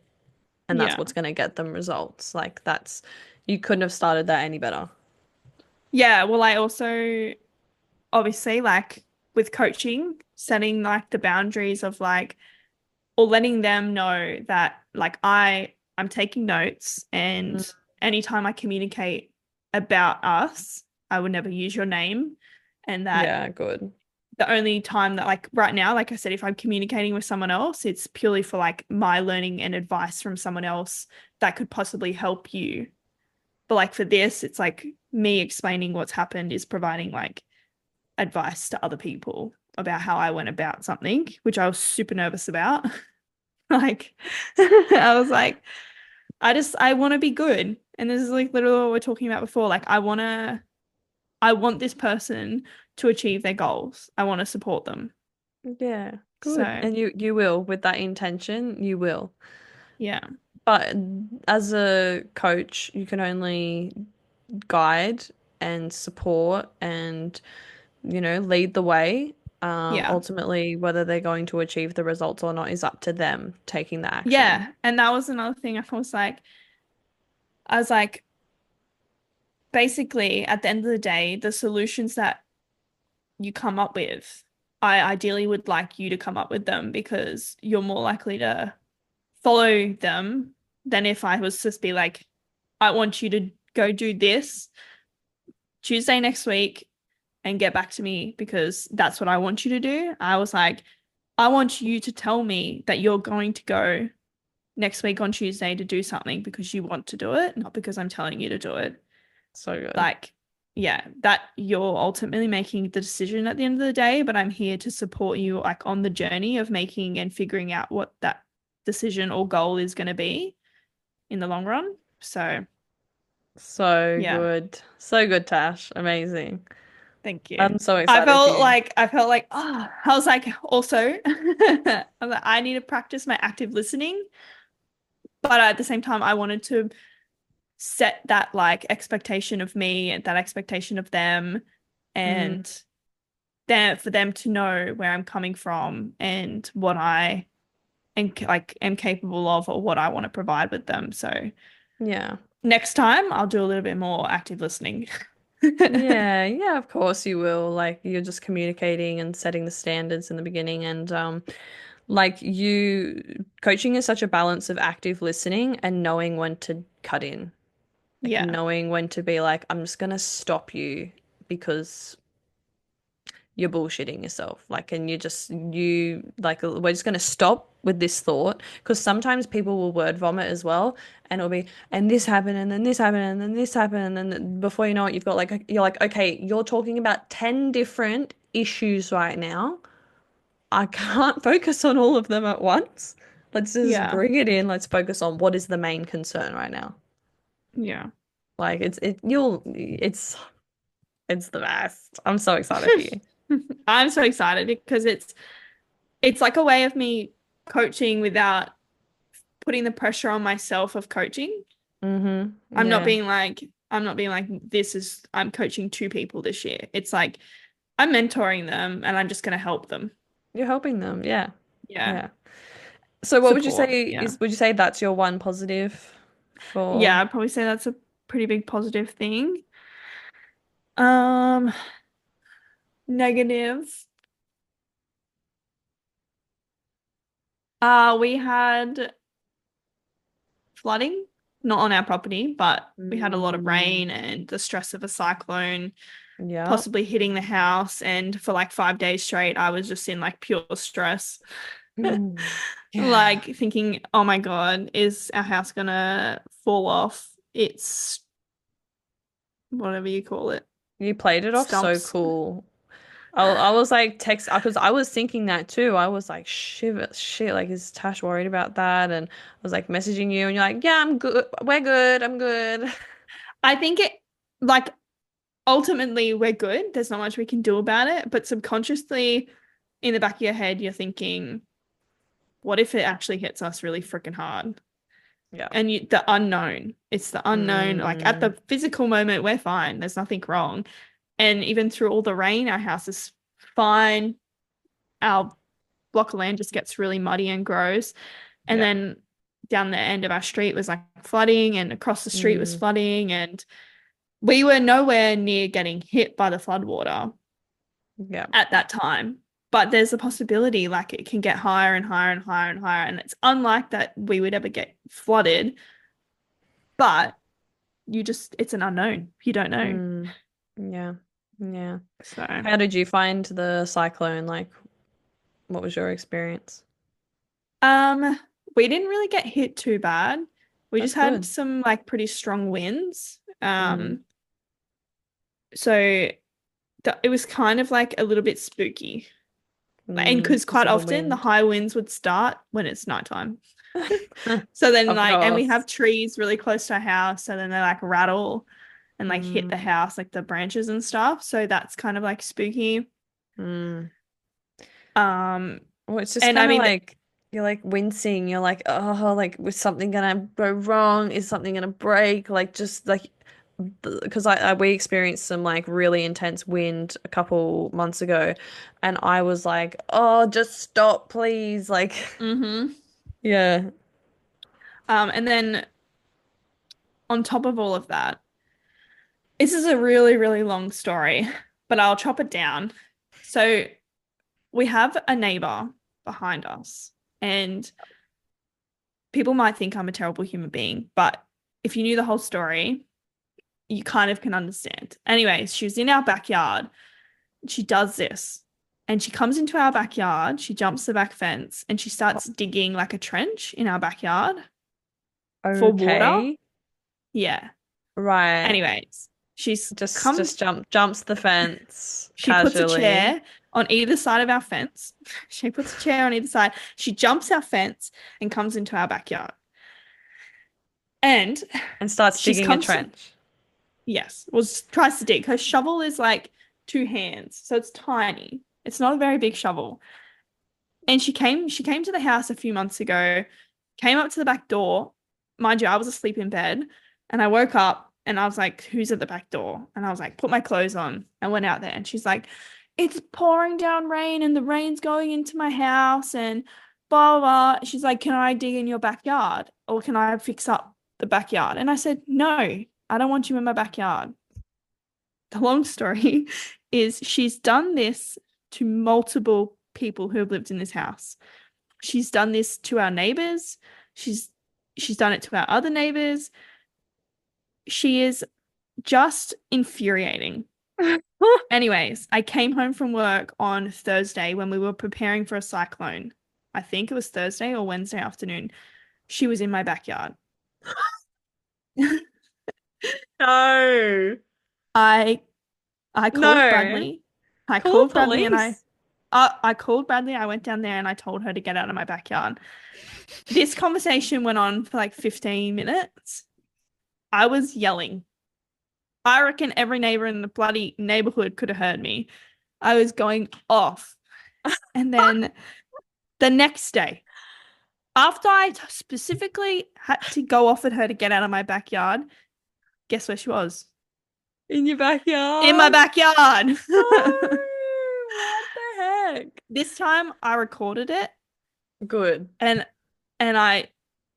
and that's Yeah. what's going to get them results. Like that's you couldn't have started that any better. Yeah. Well, I also obviously like with coaching, setting like the boundaries of like, or letting them know that like I'm taking notes Mm. and anytime I communicate about us, I would never use your name. And that Yeah, good. the only time that like right now, like I said, if I'm communicating with someone else, it's purely for like my learning and advice from someone else that could possibly help you. But like for this, it's like me explaining what's happened is providing like advice to other people about how I went about something, which I was super nervous about. Like I was like, I want to be good. And this is like literally what we're talking about before. Like I want this person to achieve their goals. I want to support them. Yeah, good. So And you will with that intention, you will. yeah. But as a coach, you can only guide and support and lead the way. Yeah. Ultimately, whether they're going to achieve the results or not is up to them taking the action. Yeah. And that was another thing I was like, basically at the end of the day, the solutions that you come up with, I ideally would like you to come up with them because you're more likely to follow them than if I was just be like, I want you to go do this Tuesday next week and get back to me because that's what I want you to do. I was like, I want you to tell me that you're going to go next week on Tuesday to do something because you want to do it, not because I'm telling you to do it. So good. Like, yeah, that you're ultimately making the decision at the end of the day, but I'm here to support you like on the journey of making and figuring out what that decision or goal is going to be in the long run. So, So yeah, good. So good, Tash. Amazing. thank you. I'm so excited for you. I felt like, oh, I was like, also, I was like, I need to practice my active listening, but at the same time, I wanted to set that like expectation of me and that expectation of them Mm. and then for them to know where I'm coming from and what I and like am capable of or what I want to provide with them. So Yeah. next time I'll do a little bit more active listening. Yeah, yeah, of course you will. Like you're just communicating and setting the standards in the beginning and like you coaching is such a balance of active listening and knowing when to cut in. Like Yeah. knowing when to be like, I'm just gonna stop you because you're bullshitting yourself. Like, and we're just gonna stop with this thought because sometimes people will word vomit as well, and it'll be, and this happened, and then this happened, and then this happened, and then before you know it, you're like, okay, you're talking about 10 different issues right now. I can't focus on all of them at once. Let's just Yeah. bring it in. Let's focus on what is the main concern right now. Yeah. Like it's the best. I'm so excited for you. I'm so excited because it's like a way of me coaching without putting the pressure on myself of coaching. Mm-hmm. I'm not Yeah. being like I'm coaching two people this year. It's like I'm mentoring them and I'm just going to help them. You're helping them. Yeah. Yeah. Yeah. So what would you Support. say Yeah. would you say that's your one positive for Yeah, I'd probably say that's a pretty big positive thing. Um, Negative. We had flooding, not on our property, but we had a lot of mm, rain and the stress of a cyclone yeah. possibly hitting the house. And for like 5 days straight, I was just in like pure stress. Mm. Yeah. Like thinking, oh my God, is our house gonna fall off? It's whatever you call it, You played it off so stumps. cool. I was like text because I was thinking that too. I was like, shit, like is Tash worried about that? And I was like messaging you and you're like, yeah, I'm good. We're good. I'm good. I think it like ultimately we're good. There's not much we can do about it, but subconsciously in the back of your head, you're thinking, what if it actually hits us really freaking hard? Yeah. And the unknown, it's the unknown. Like at Mm, the physical moment, we're fine. There's nothing wrong. And even through all the rain, our house is fine. Our block of land just gets really muddy and gross. And yeah. then down the end of our street was like flooding, and across the street was Mm, flooding. And we were nowhere near getting hit by the floodwater yeah. at that time. But there's a possibility like it can get higher and higher and higher and higher. And it's unlike that we would ever get flooded, but it's an unknown. You don't know. Mm, yeah. Yeah. So, How did you find the cyclone? Like, what was your experience? um, we didn't really get hit too bad. We That's just had good. some like pretty strong winds. Mm, So it was kind of like a little bit spooky. And because because quite of the often the wind. high winds would start when it's nighttime. So then Of like, and we have course. trees really close to our house, so then they like rattle and like hit the Mm, house, like the branches and stuff. So that's kind of like spooky. mm. Um, Well, it's just and I kind of mean, like you're like wincing. You're like, oh, like was something gonna go wrong? Is something gonna break? Like just like because we experienced some like really intense wind a couple months ago, and I was like, oh, just stop, please. Like, mm-hmm. yeah. And then on top of all of that, this is a really, really long story, but I'll chop it down. So we have a neighbor behind us, and people might think I'm a terrible human being, but if you knew the whole story, you kind of can understand. Anyways, she was in our backyard. She does this, and she comes into our backyard. She jumps the back fence and she starts digging like a trench in our backyard for water. Okay. Yeah. Right. Anyways, she's Just come, just jumps the fence she puts a casually chair on either side of our fence. She puts a chair on either side. She jumps our fence and comes into our backyard. And and starts she's digging a come to, trench. yes, was tries to dig. Her shovel is like two hands, so it's tiny. It's not a very big shovel. And she came to the house a few months ago, came up to the back door. Mind you, I was asleep in bed, and I woke up and I was like, who's at the back door? And I was like, put my clothes on and went out there. And she's like, it's pouring down rain and the rain's going into my house. And blah, blah, blah. She's like, can I dig in your backyard or can I fix up the backyard? And I said, no, I don't want you in my backyard. The long story is she's done this to multiple people who have lived in this house. She's done this to our neighbors. She's done it to our other neighbors. She is just infuriating. Anyways, I came home from work on Thursday when we were preparing for a cyclone. I think it was Thursday or Wednesday afternoon. She was in my backyard. No. I I called No. Bradley. I Call the called Bradley and police. I called Bradley. I went down there and I told her to get out of my backyard. This conversation went on for like 15 minutes. I was yelling. I reckon every neighbor in the bloody neighborhood could have heard me. I was going off. And then the next day, after I specifically had to go off at her to get out of my backyard, guess where she was? In your In my backyard? backyard. No. What the heck? This time I recorded it Good. and I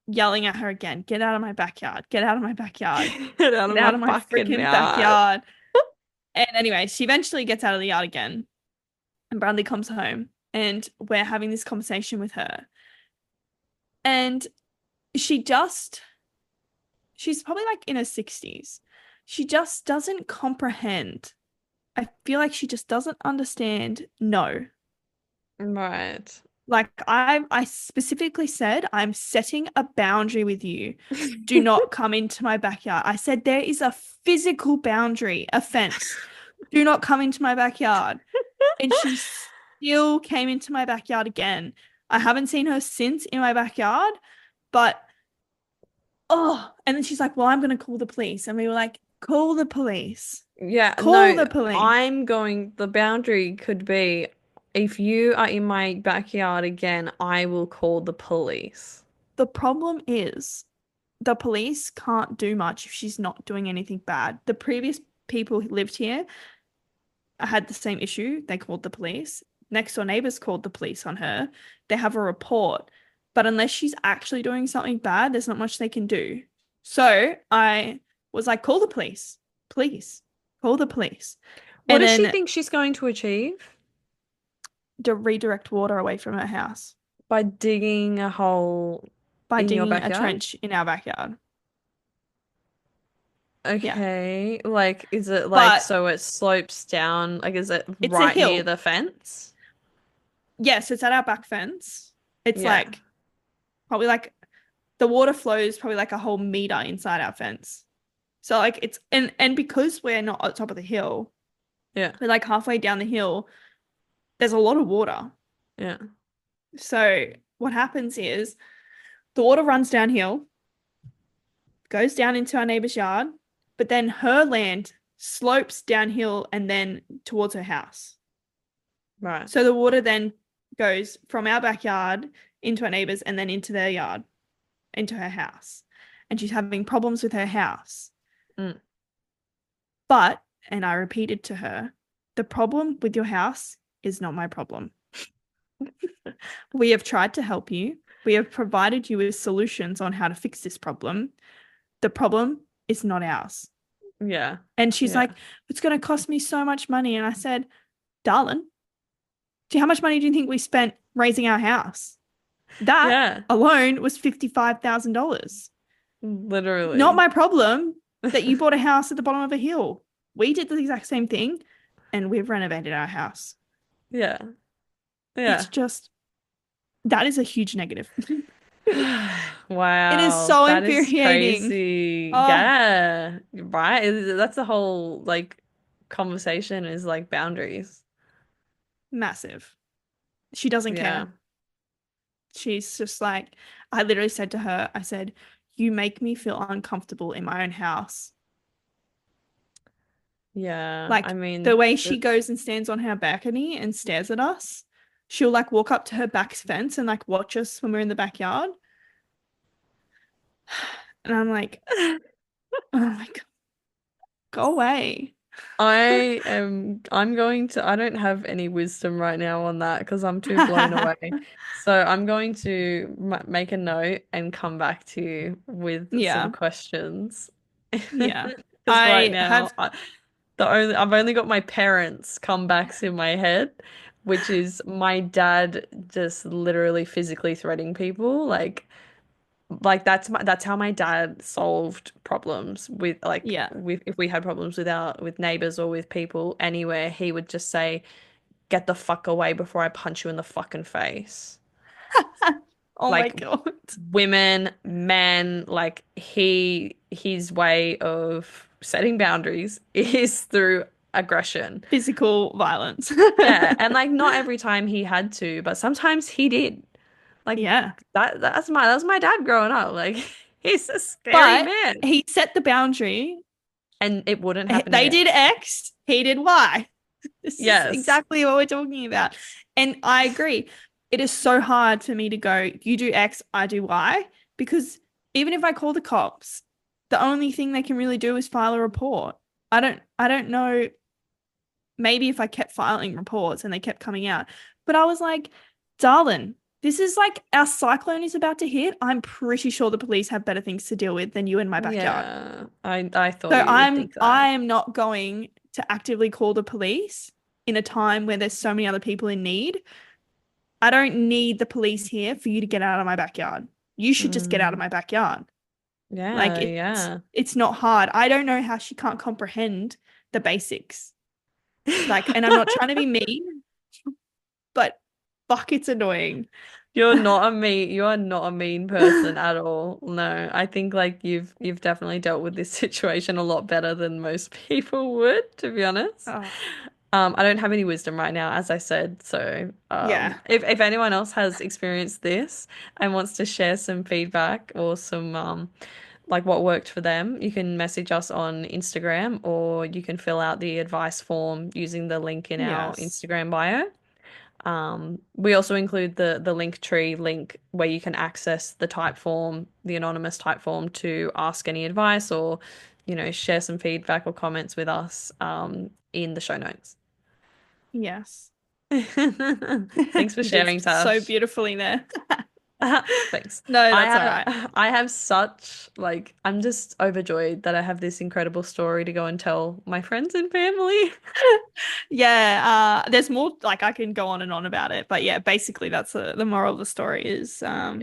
yelling at her again, get out of my backyard, get out of my backyard, Get out of get my out of my fucking freaking yard. backyard. And anyway, she eventually gets out of the yard again. And Bradley comes home and we're having this conversation with her. And she's probably like in her 60s. She just doesn't comprehend. I feel like she just doesn't understand no. Right. Like I specifically said, I'm setting a boundary with you. Do not come into my backyard. I said there is a physical boundary, a fence. Do not come into my backyard. And she still came into my backyard again. I haven't seen her since in my backyard, but and then she's like, well, I'm going to call the police. And we were like, call the police. Yeah, Call no, the police. the boundary could be if you are in my backyard again, I will call the police. The problem is the police can't do much if she's not doing anything bad. The previous people who lived here had the same issue. They called the police. Next door neighbors called the police on her. They have a report. But unless she's actually doing something bad, there's not much they can do. So I was like, call the police. Please, call the police. What And does she then think she's going to achieve to redirect water away from her house by digging a hole by in your digging a backyard? trench in our backyard. Yeah. Okay, like is it like But so it slopes down? Like is it it's a right near hill. the fence? Yes, it's at our back fence. It's Yeah. like probably like the water flows probably like a whole meter inside our fence. So like it's and because we're not at the top of the hill, Yeah. we're like halfway down the hill, there's a lot of water. Yeah. So what happens is the water runs downhill, goes down into our neighbor's yard, but then her land slopes downhill and then towards her house. Right. So the water then goes from our backyard into our neighbor's and then into their yard, into her house. And she's having problems with her house. Mm. But, and I repeated to her, the problem with your house is not my problem. We have tried to help you. We have provided you with solutions on how to fix this problem. The problem is not ours. Yeah. And she's Yeah. like, it's going to cost me so much money. And I said, darling, how much money do you think we spent raising our house? That Yeah. alone was $55,000. Literally. Not my problem that you bought a house at the bottom of a hill. We did the exact same thing and we've renovated our house. Yeah. Yeah. It's just, that is a huge negative. Wow. It is so That is infuriating. crazy. Oh. Yeah. Right. That's the whole like conversation is like boundaries. Massive. She doesn't Yeah. care. She's just like, I literally said to her, I said, you make me feel uncomfortable in my own house. Yeah. Like I mean, the way she goes and stands on her balcony and stares at us, she'll like walk up to her back fence and like watch us when we're in the backyard. And I'm like, oh my God, go away. I don't have any wisdom right now on that because I'm too blown away. So I'm going to m make a note and come back to you with some Yeah. questions. Yeah. Because right I now, have, I've only got my parents' comebacks in my head, which is my dad just literally physically threatening people, like that's how my dad solved problems with yeah. if we had problems with neighbors or with people anywhere, he would just say, "Get the fuck away before I punch you in the fucking face." Oh my Like God. women, men, like his way of setting boundaries is through aggression. Physical violence. Yeah, and like not every time he had to, but sometimes he did. Like Yeah. that's my dad growing up. Like he's a scary But man. he set the boundary. And it wouldn't happen They again. did X, he did Y. This is Yes. exactly what we're talking about. And I agree. It is so hard for me to go, you do X, I do Y, because even if I call the cops, the only thing they can really do is file a report. I don't know, maybe if I kept filing reports and they kept coming out. But I was like, darling, this is like our cyclone is about to hit. I'm pretty sure the police have better things to deal with than you in my backyard. Yeah. I thought So you would I'm think that. I'm not going to actively call the police in a time where there's so many other people in need. I don't need the police here for you to get out of my backyard. You should just get out of Mm. my backyard. Like Yeah, it's yeah. it's not hard. I don't know how she can't comprehend the basics. Like, and I'm not trying to be mean, but fuck, it's annoying. You are not a mean person at all. No, I think like you've definitely dealt with this situation a lot better than most people would, to be honest. Oh, I don't have any wisdom right now, as I said. So, yeah. if anyone else has experienced this and wants to share some feedback or some like what worked for them, you can message us on Instagram or you can fill out the advice form using the link in our Yes. Instagram bio. We also include the Linktree link where you can access the type form, the anonymous type form to ask any advice or, share some feedback or comments with us in the show notes. Yes. Thanks for You did sharing, so Tash. beautifully there. Thanks. No, that's all right. I have such like I'm just overjoyed that I have this incredible story to go and tell my friends and family. Yeah, there's more like I can go on and on about it, but yeah, basically that's the moral of the story is Yeah.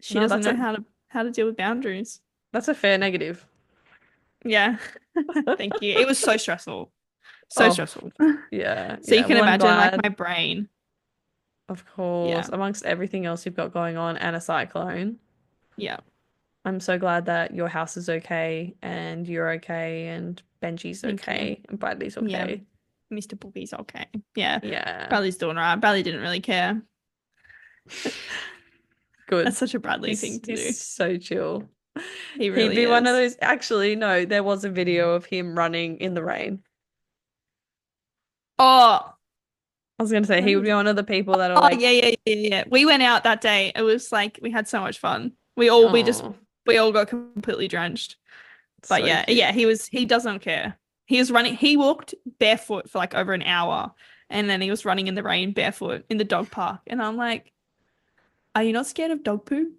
she No, doesn't know how to deal with boundaries. that's a fair negative. Yeah. Thank you. It was so stressful. So Oh, stressful. yeah, So you yeah. can Well, I'm imagine like glad, my brain. of course, Yeah. amongst everything else you've got going on and a cyclone. Yeah. I'm so glad that your house is okay and you're okay and Benji's Thank you. okay and Bradley's Yeah. okay. Mr. Poopy's okay. Yeah. Yeah, Bradley's doing all right. Bradley didn't really care. good. That's such a Bradley thing to He's do. so chill. He He'd really be one of is. those. Actually, no, there was a video of him running in the rain. Oh, I was gonna say he when would was be one of the people that are Oh like, yeah, yeah, yeah, yeah. We went out that day. It was like we had so much fun. We just oh, we all got completely drenched. But so yeah, cute. yeah, he doesn't care. He was running, he walked barefoot for like over an hour and then he was running in the rain barefoot in the dog park. And I'm like, are you not scared of dog poo?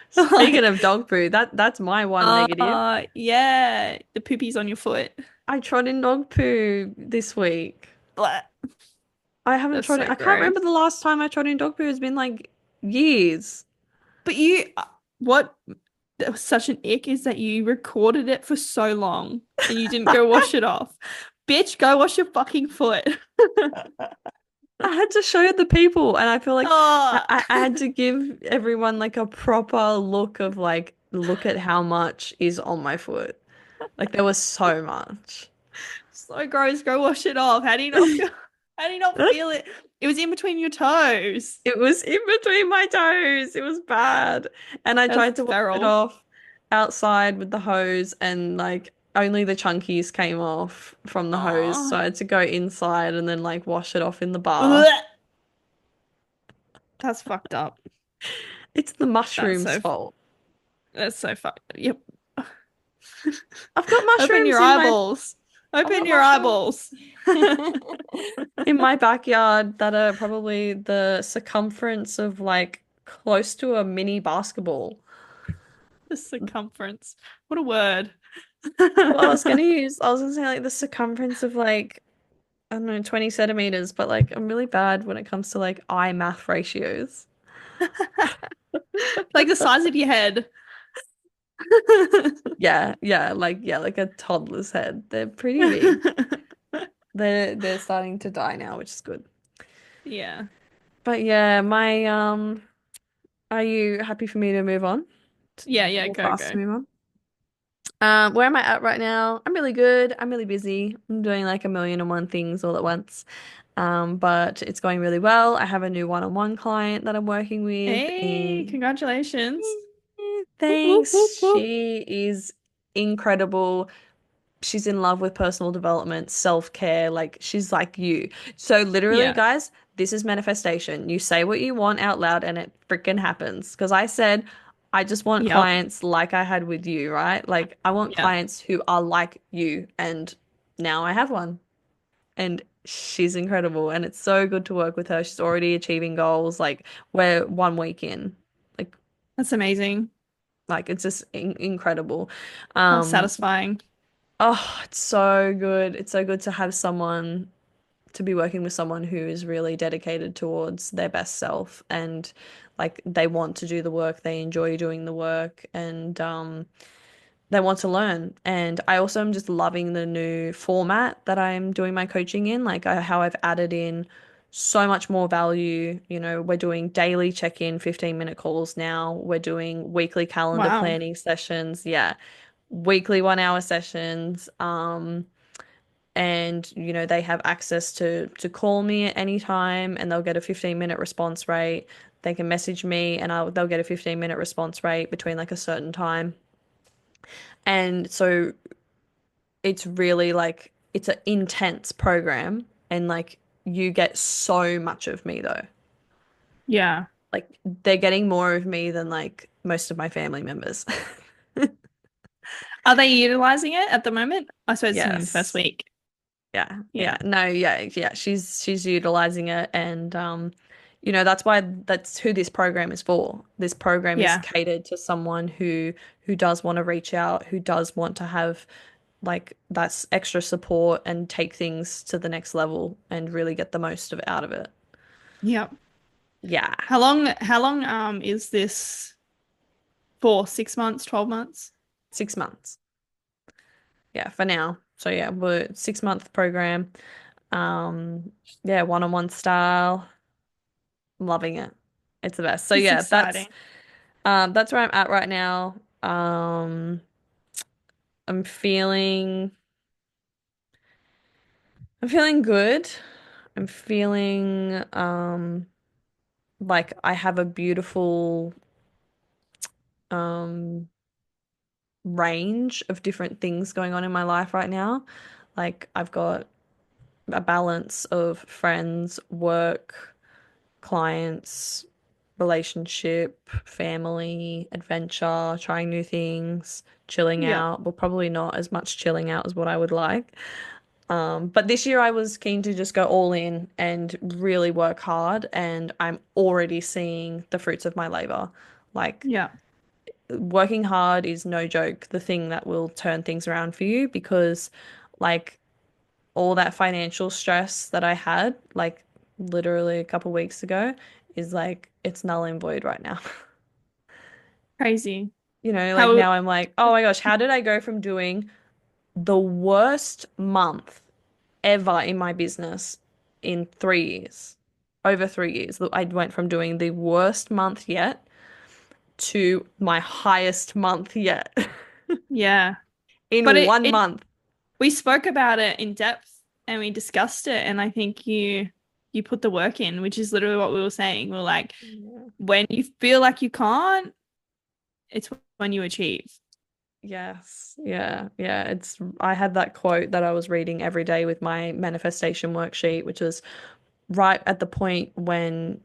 Speaking Like, of dog poo, that's my one negative. yeah, the poopies on your foot. I trod in dog poo this week. Blah. I haven't That's trodden. so I can't remember gross. the last time I trod in dog poo. It's been like years. But what that was such an ick is that you recorded it for so long and you didn't go wash it off. Bitch, go wash your fucking foot. I had to show the people, and I feel like Oh, I had to give everyone like a proper look of like, look at how much is on my foot. Like there was so much. so gross. Go wash it off. How do you not feel? How do you not feel it? It was in between your toes. It was in between my toes. It was bad. And I That's tried to wash it feral. off outside with the hose and like only the chunkies came off from the hose. So Oh, I had to go inside and then like wash it off in the bath. that's fucked up. It's the That's mushrooms so fault. that's so fucked. Yep. I've got Open mushrooms your in my eyeballs. I've Open got your mushrooms eyeballs. in my backyard that are probably the circumference of like close to a mini basketball. The circumference. What a word. Well, I was gonna say like the circumference of like, I don't know, 20 centimeters, but like I'm really bad when it comes to like eye math ratios. Like the size of your head. Yeah, like a toddler's head. They're pretty big. They're starting to die now, which is good. Yeah. But yeah, my are you happy for me to move on? Yeah, yeah, Or go, fast to go. move on? Where am I at right now? I'm really good. I'm really busy. I'm doing like a million and one things all at once. But it's going really well. I have a new one-on-one client that I'm working with Hey, in congratulations. Whoop, whoop, whoop, Thanks. whoop. She is incredible. She's in love with personal development, self-care, like she's like you. So literally, Yeah. guys, this is manifestation. You say what you want out loud and it freaking happens. Because I said, I just want Yep. clients like I had with you, right? Like I want Yep. clients who are like you. And now I have one. And she's incredible. And it's so good to work with her. She's already achieving goals. Like we're 1 week in. Like That's amazing. like it's just incredible. How Um, satisfying. oh, it's so good. It's so good to have someone to be working with someone who is really dedicated towards their best self and like they want to do the work, they enjoy doing the work and they want to learn. And I also am just loving the new format that I'm doing my coaching in, like how I've added in so much more value. You know, we're doing daily check-in 15-minute calls now. We're doing weekly calendar Wow. planning sessions. Yeah. Weekly 1 hour sessions. And you know they have access to call me at any time and they'll get a 15-minute response rate. They can message me and they'll get a 15-minute response rate between like a certain time. And so it's really like it's an intense program and like you get so much of me though. Yeah. Like they're getting more of me than like most of my family members. Are they utilizing it at the moment? I suppose it's in the first Yes. week. Yeah, Yeah. yeah. No, yeah. She's utilizing it and you know, that's why that's who this program is for. This program is Yeah. catered to someone who does want to reach out, who does want to have like that's extra support and take things to the next level and really get the most of out of it. Yep. Yeah. How long is this for? 6 months, 12 months? 6 months. Yeah, for now. So yeah, we're 6 month program. Yeah, one-on-one style. I'm loving it. It's the best. So It's yeah, exciting. that's where I'm at right now. I'm feeling I'm feeling good. I'm feeling like I have a beautiful um range of different things going on in my life right now. Like I've got a balance of friends, work, clients, relationship, family, adventure, trying new things, chilling Yep. out. Well, probably not as much chilling out as what I would like. But this year I was keen to just go all in and really work hard, and I'm already seeing the fruits of my labor. Like, Yeah. working hard is no joke, the thing that will turn things around for you because, like, all that financial stress that I had, like, literally a couple weeks ago, is like, it's null and void right now. Crazy. You know, like How now I'm like, oh my gosh, how did I go from doing the worst month ever in my business in 3 years? Over 3 years. I went from doing the worst month yet to my highest month yet yeah. But in it one it month. we spoke about it in depth and we discussed it and I think you put the work in, which is literally what we were saying. We're like, Yeah. when you feel like you can't, it's when you achieve. Yes. Yeah. Yeah. I had that quote that I was reading every day with my manifestation worksheet, which was right at the point when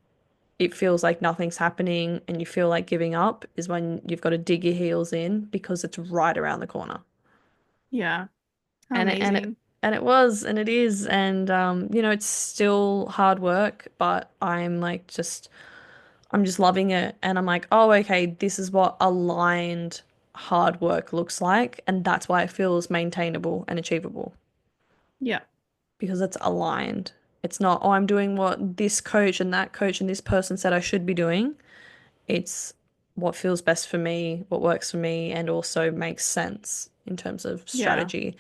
it feels like nothing's happening and you feel like giving up is when you've got to dig your heels in because it's right around the corner. Yeah. How And it and it amazing. and it was and it is and it's still hard work, but I'm just loving it and I'm like, "Oh, okay, this is what aligned hard work looks like." And that's why it feels maintainable and achievable Yeah. because it's aligned. It's not, "Oh, I'm doing what this coach and that coach and this person said I should be doing." It's what feels best for me, what works for me, and also makes sense in terms of Yeah. strategy.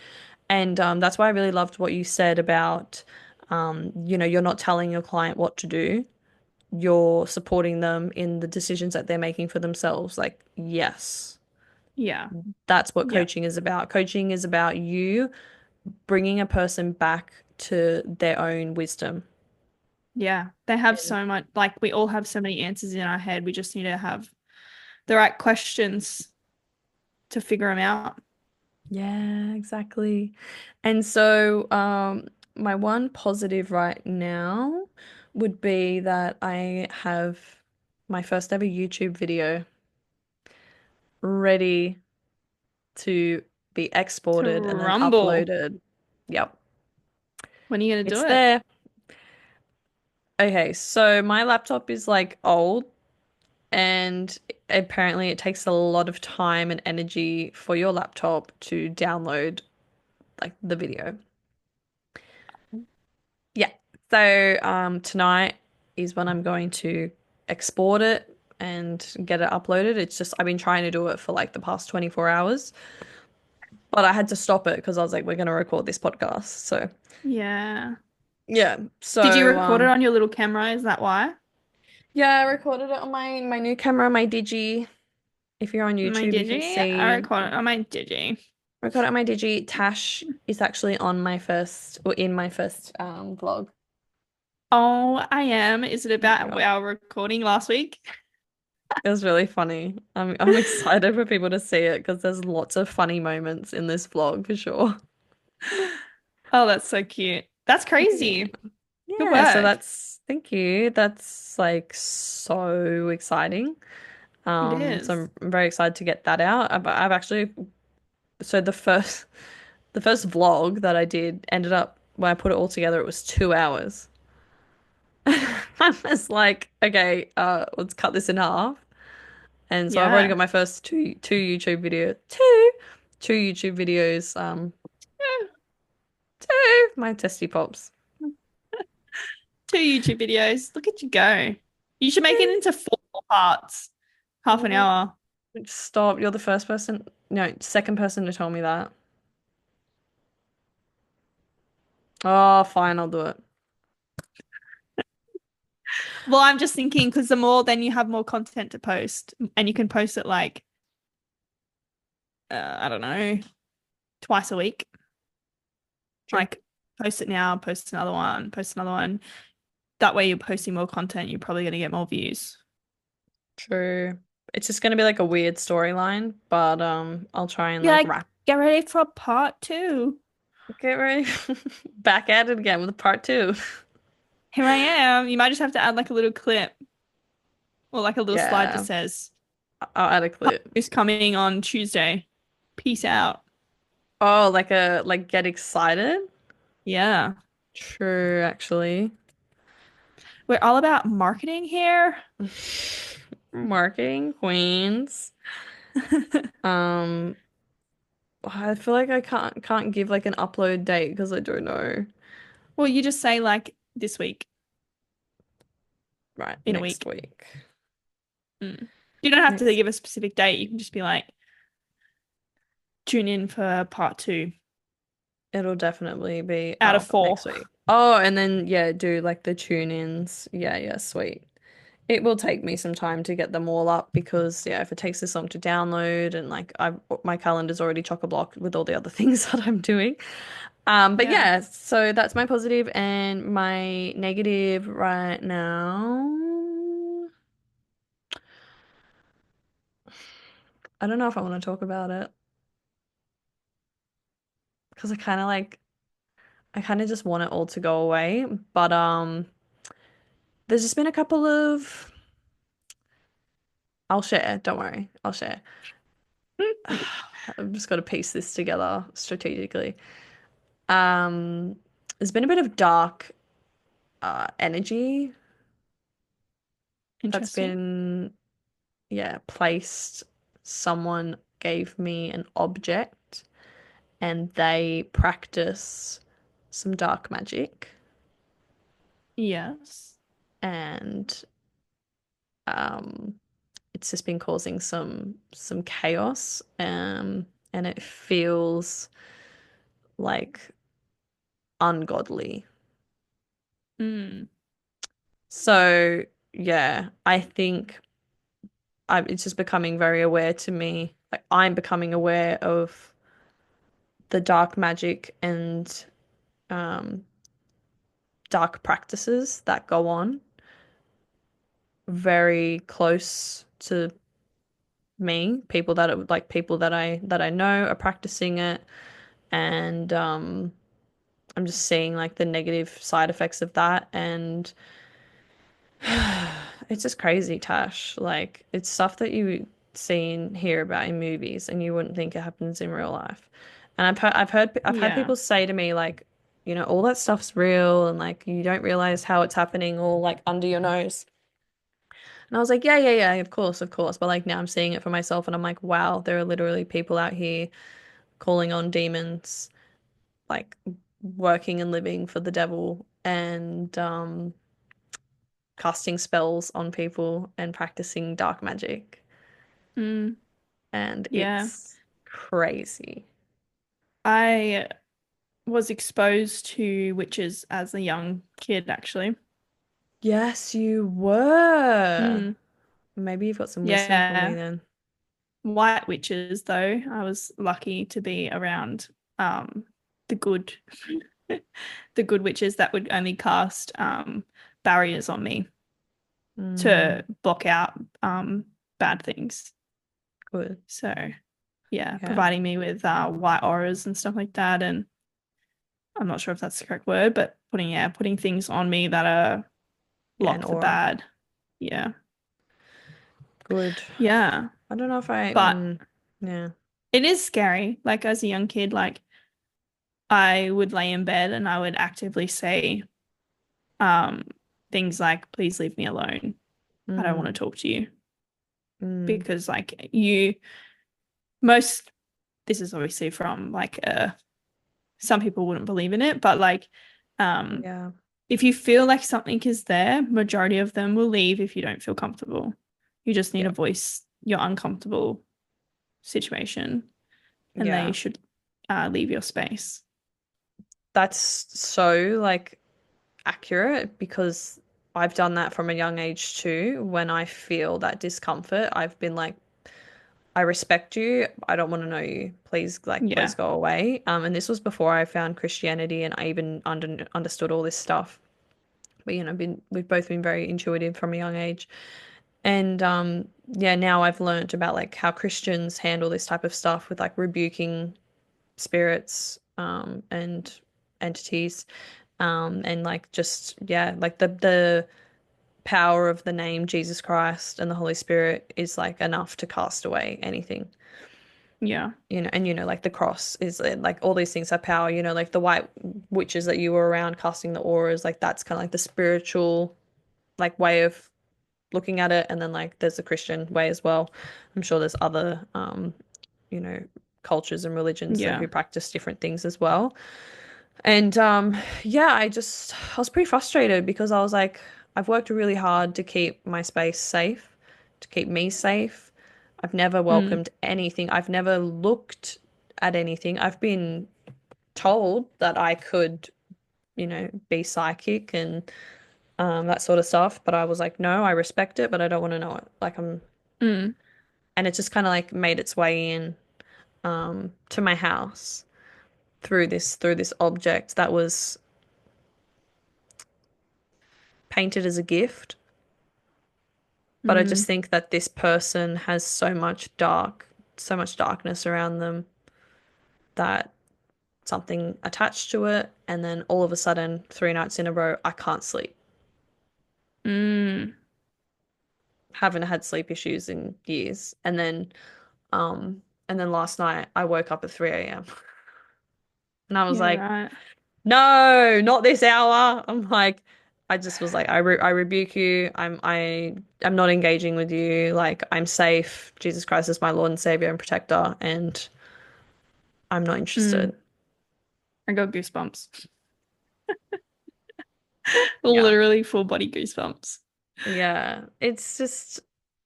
And that's why I really loved what you said about, you're not telling your client what to do. You're supporting them in the decisions that they're making for themselves. Like, yes, Yeah. that's what Yeah. coaching is about. Coaching is about you bringing a person back to their own wisdom. Yeah. They have And so much, like we all have so many answers in our head. We just need to have the right questions to figure them out. yeah, exactly. And so, my one positive right now would be that I have my first ever YouTube video ready to be To exported and then rumble. uploaded. Yep, When are you going to it's do it? there. Okay, so my laptop is like old and apparently it takes a lot of time and energy for your laptop to download like the video. Yeah. So tonight is when I'm going to export it and get it uploaded. It's just I've been trying to do it for like the past 24 hours, but I had to stop it because I was like, we're going to record this podcast. So Yeah. yeah. Did you So record it on your little camera? Is that why? yeah, I recorded it on my new camera, my Digi. If you're on My YouTube, you can Digi? I see recorded it on my Digi. I recorded it on my Digi. Tash is actually on my first or in my first vlog. Oh, I am. Is it about Yeah. our recording last week? It was really funny. I'm excited for people to see it because there's lots of funny moments in this vlog for sure. Oh, that's so cute. That's Yeah. crazy. Good Yeah, so work. that's thank you. That's like so exciting. It So is. I'm very excited to get that out. I've actually so the first vlog that I did ended up when I put it all together, it was 2 hours. I was like, okay, let's cut this in half. And so I've already got Yeah. my first two YouTube videos, two my testy pops. Two YouTube videos. Look at you go. You should make it into four parts. Half an Mm, hour. stop, you're the first person, no, second person to tell me that. Oh, fine, I'll do it. Well, I'm just thinking because the more, then you have more content to post, and you can post it like, I don't know, twice a week. True. Like, post it now, post another one, post another one. That way, you're posting more content. You're probably going to get more views. True. It's just gonna be like a weird storyline, but I'll try and Be like like, wrap get ready for part two. get ready back at it again with part two. Here I am. You might just have to add like a little clip or like a little slide that Yeah, says, I'll add a part clip. two's coming on Tuesday. Peace out. Oh, like a like get excited? Yeah. True, actually. We're all about marketing here. Marketing queens. Um, I feel like I can't give like an upload date because I don't know. Well, you just say like this week, Right, in a next week. week. Mm. You don't have to Next, give a specific date. You can just be like, tune in for part two it'll definitely be out of up four. next week. Oh, and then yeah, do like the tune-ins. Yeah, yeah, sweet. It will take me some time to get them all up because yeah, if it takes this long to download and like I my calendar's already chock-a-block with all the other things that I'm doing. But Yeah. yeah, so that's my positive and my negative right now. I don't know if I want to talk about it because I kind of just want it all to go away. But there's just been a couple of I'll share, don't worry. I'll share. I've just got to piece this together strategically. Um, there's been a bit of dark energy that's Interesting. been, yeah, placed. Someone gave me an object and they practice some dark magic Yes. and um it's just been causing some chaos and it feels like ungodly. Mm. So yeah, I think it's just becoming very aware to me. Like I'm becoming aware of the dark magic and um, dark practices that go on very close to me. People that are like people that I know are practicing it, and I'm just seeing like the negative side effects of that, and it's just crazy, Tash. Like it's stuff that you see and hear about in movies, and you wouldn't think it happens in real life. And I've had Yeah. people say to me like, all that stuff's real, and like you don't realize how it's happening all like under your nose. And I was like, yeah, yeah, yeah, of course, of course. But like now I'm seeing it for myself, and I'm like, wow, there are literally people out here calling on demons, like working and living for the devil, and casting spells on people and practicing dark magic. Mm. And Yeah. it's crazy. I was exposed to witches as a young kid, actually. Yes, you were. Mm. Maybe you've got some wisdom for me Yeah. then. White witches, though. I was lucky to be around the good the good witches that would only cast barriers on me Mm, to block out bad things. good. So yeah, Yeah. providing me with white auras and stuff like that. And I'm not sure if that's the correct word, but putting things on me that are Yeah, an block the aura. bad. Yeah. Good. Yeah. I don't know if I, But yeah. it is scary. Like as a young kid, like I would lay in bed and I would actively say um things like, please leave me alone. I don't want Mm, to talk to you. mm, Because like you most this is obviously from like some people wouldn't believe in it, but like um yeah. if you feel like something is there, majority of them will leave if you don't feel comfortable. You just need Yeah. to voice your uncomfortable situation and they Yeah. should leave your space. That's so like accurate because I've done that from a young age too. When I feel that discomfort, I've been like, I respect you. I don't want to know you. Please Yeah. go away. And this was before I found Christianity and I even understood all this stuff. But we've both been very intuitive from a young age. And yeah, now I've learnt about like how Christians handle this type of stuff with like rebuking spirits and entities and like just yeah, like the power of the name Jesus Christ and the Holy Spirit is like enough to cast away anything. Yeah. And like the cross is like all these things have power, like the white witches that you were around casting the auras, like that's kind of like the spiritual like way of looking at it. And then like there's the Christian way as well. I'm sure there's other you know, cultures and religions that Yeah. who practice different things as well. And yeah, I was pretty frustrated because I was like, I've worked really hard to keep my space safe, to keep me safe. I've never Mm. welcomed anything. I've never looked at anything. I've been told that I could, be psychic and that sort of stuff, but I was like, no, I respect it, but I don't want to know it. Mm. And it just kind of like made its way in to my house through this object that was painted as a gift. But I just Mm. think that this person has so much darkness around them that something attached to it, and then all of a sudden, 3 nights in a row, I can't sleep. Mm. Haven't had sleep issues in years. And then And then last night I woke up at 3 a.m. and I was Yeah, like, right. no, not this hour. I'm like, I just was like, I rebuke you. I'm not engaging with you. Like, I'm safe. Jesus Christ is my Lord and Savior and protector, and I'm not Mm, interested. I got goosebumps. Yeah. Literally full body goosebumps. Yeah. It's just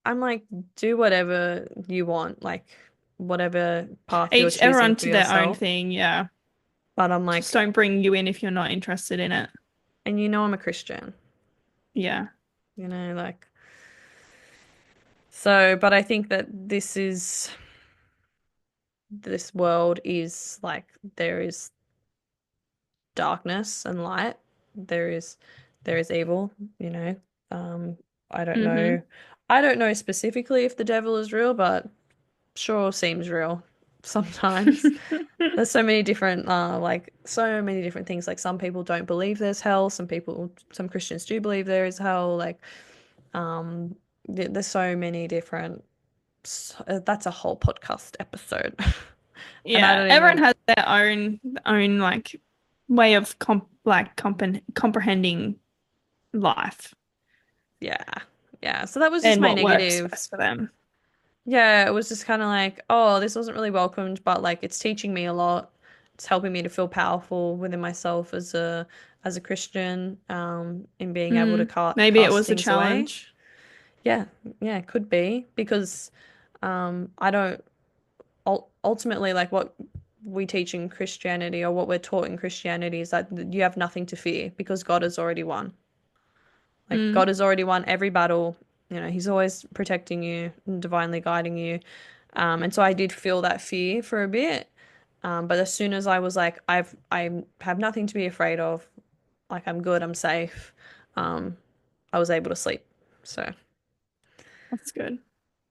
I'm like, do whatever you want, like whatever path you're Each choosing everyone for to their own yourself. thing, yeah. But I'm Just like, don't bring you in if you're not interested in it. and you know I'm a Christian, Yeah. like so, but I think that this world is like there is darkness and light. There is there is evil, you know. Um, I don't Mm-hmm. know. I don't know specifically if the devil is real, but sure seems real sometimes. There's so many different like so many different things. Like some people don't believe there's hell, some Christians do believe there is hell. Like um there's so many different that's a whole podcast episode. And I Yeah, don't everyone even has their own like way of comprehending life yeah. Yeah. So that was just and my what works negative. best for them. Yeah, it was just kind of like, oh, this wasn't really welcomed, but like it's teaching me a lot. It's helping me to feel powerful within myself as a Christian, in being able to Maybe it cast was a things away. challenge. Yeah, yeah, it could be because I don't ultimately like what we teach in Christianity or what we're taught in Christianity is that you have nothing to fear because God has already won. Like Mm, God has already won every battle. He's always protecting you and divinely guiding you. And so I did feel that fear for a bit. But as soon as I was like, I have nothing to be afraid of, like I'm good, I'm safe, um, I was able to sleep. So that's good.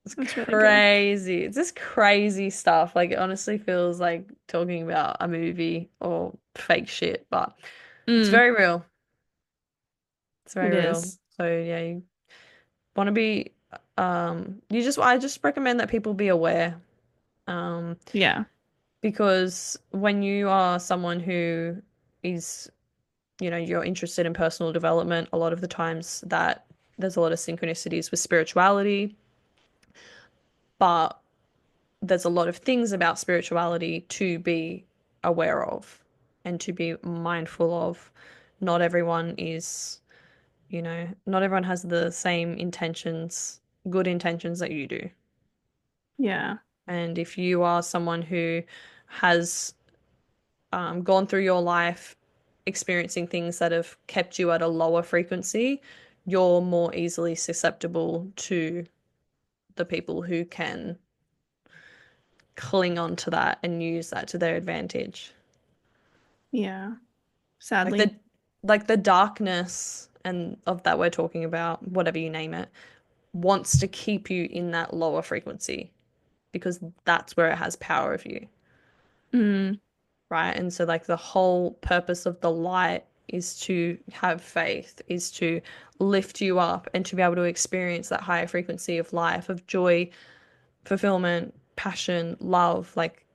it's That's really good. crazy. It's just crazy stuff. Like it honestly feels like talking about a movie or fake shit, but it's Mm, very real. It's it very real. is. So yeah, you want to be I just recommend that people be aware. Um, Yeah. because when you are someone who is, you're interested in personal development, a lot of the times that there's a lot of synchronicities with spirituality, but there's a lot of things about spirituality to be aware of and to be mindful of. Not everyone is, not everyone has the same intentions, good intentions that you do. Yeah. And if you are someone who has gone through your life experiencing things that have kept you at a lower frequency, you're more easily susceptible to the people who can cling on to that and use that to their advantage. Yeah. Like the Sadly. like the darkness and of that we're talking about, whatever you name it, wants to keep you in that lower frequency because that's where it has power of you. Mm, Right? And so, like, the whole purpose of the light is to have faith, is to lift you up and to be able to experience that higher frequency of life, of joy, fulfillment, passion, love. Like,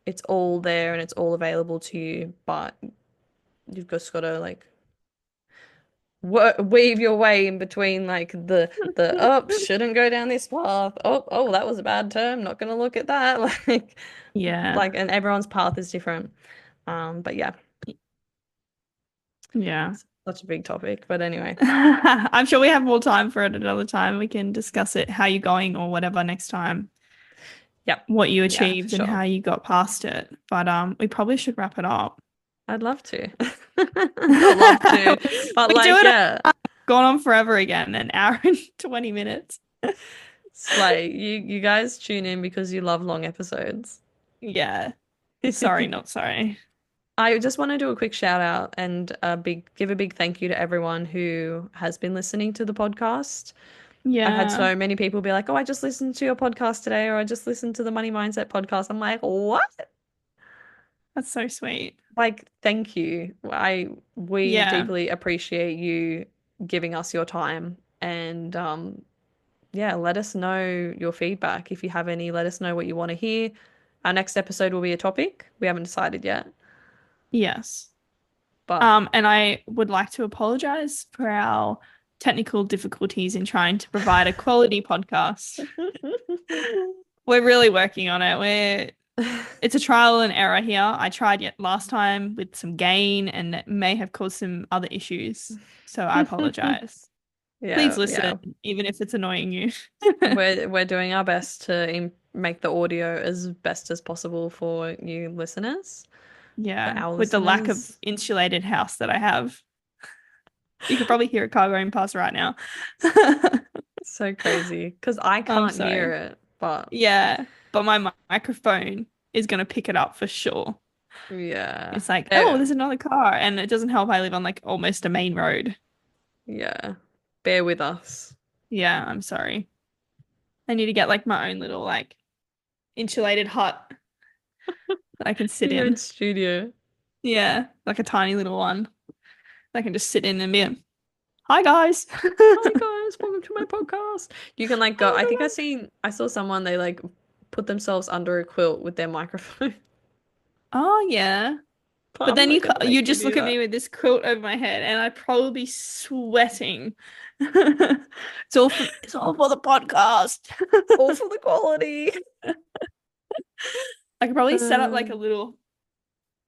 it's all there and it's all available to you, but you've just got to like weave your way in between like the up shouldn't go down this path. Oh, that was a bad term. Not gonna look at that. yeah. Like, and everyone's path is different. But yeah. Yeah. Such a big topic, but anyway. I'm sure we have more time for it another time. We can discuss it, how you're going or whatever next time, Yep. what you Yeah, for achieved and sure. how you got past it. But we probably should wrap it up. I'd love to. Not love to, but We do like, it yeah. gone on forever again, an hour and 20 minutes. Slay. You guys tune in because you love long episodes. Yeah. Sorry, not sorry. I just want to do a quick shout out and give a big thank you to everyone who has been listening to the podcast. I've had Yeah, so many people be like, "Oh, I just listened to your podcast today," or "I just listened to the Money Mindset podcast." I'm like, "What?" that's so sweet. Like, thank you. We Yeah. deeply appreciate you giving us your time and yeah, let us know your feedback. If you have any, let us know what you want to hear. Our next episode will be a topic. We haven't decided yet, Yes. but And I would like to apologize for our technical difficulties in trying to provide a quality podcast. We're really working on it. It's a trial and error here. I tried it last time with some gain and it may have caused some other issues. So I apologize. Please yeah, listen, yeah. even if it's annoying you. We're doing our best to make the audio as best as possible for you listeners, for Yeah, our with the lack of listeners. insulated house that I have. You could probably hear a car going past right now. So crazy because I I'm can't hear sorry. it, but Yeah, but my microphone is going to pick it up for sure. yeah. It's like, oh, there's another car. And it doesn't help I live on like almost a main road. Yeah. Bear with us. Yeah, I'm sorry. I need to get like my own little like insulated hut that I can sit Your own in. studio. Yeah, like a tiny little one that I can just sit in and be, hi guys. Hi guys, welcome to my podcast. You can like go, I saw someone they like put themselves under a quilt with their microphone. Oh yeah. But But I'm then not gonna you make you just do look at me that. with this quilt over my head and I'd probably be sweating. It's all for the podcast. All for the quality. I could probably set up like Uh, a little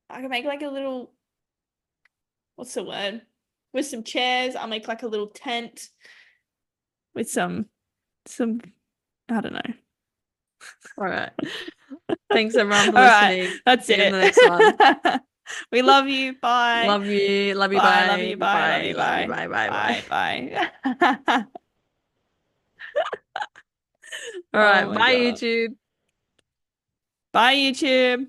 I could make like a little what's the word? With some chairs, I'll make like a little tent with some I don't know. all right. Thanks everyone for All right, listening. that's See you in it. the next one. We love you. Bye. Love you. Love you. Bye. Love Bye. you. Bye. Love Bye. you. Love you. Bye. Bye. Bye. Bye. Bye. Bye. All right. Oh my Bye, God. YouTube. Bye, YouTube.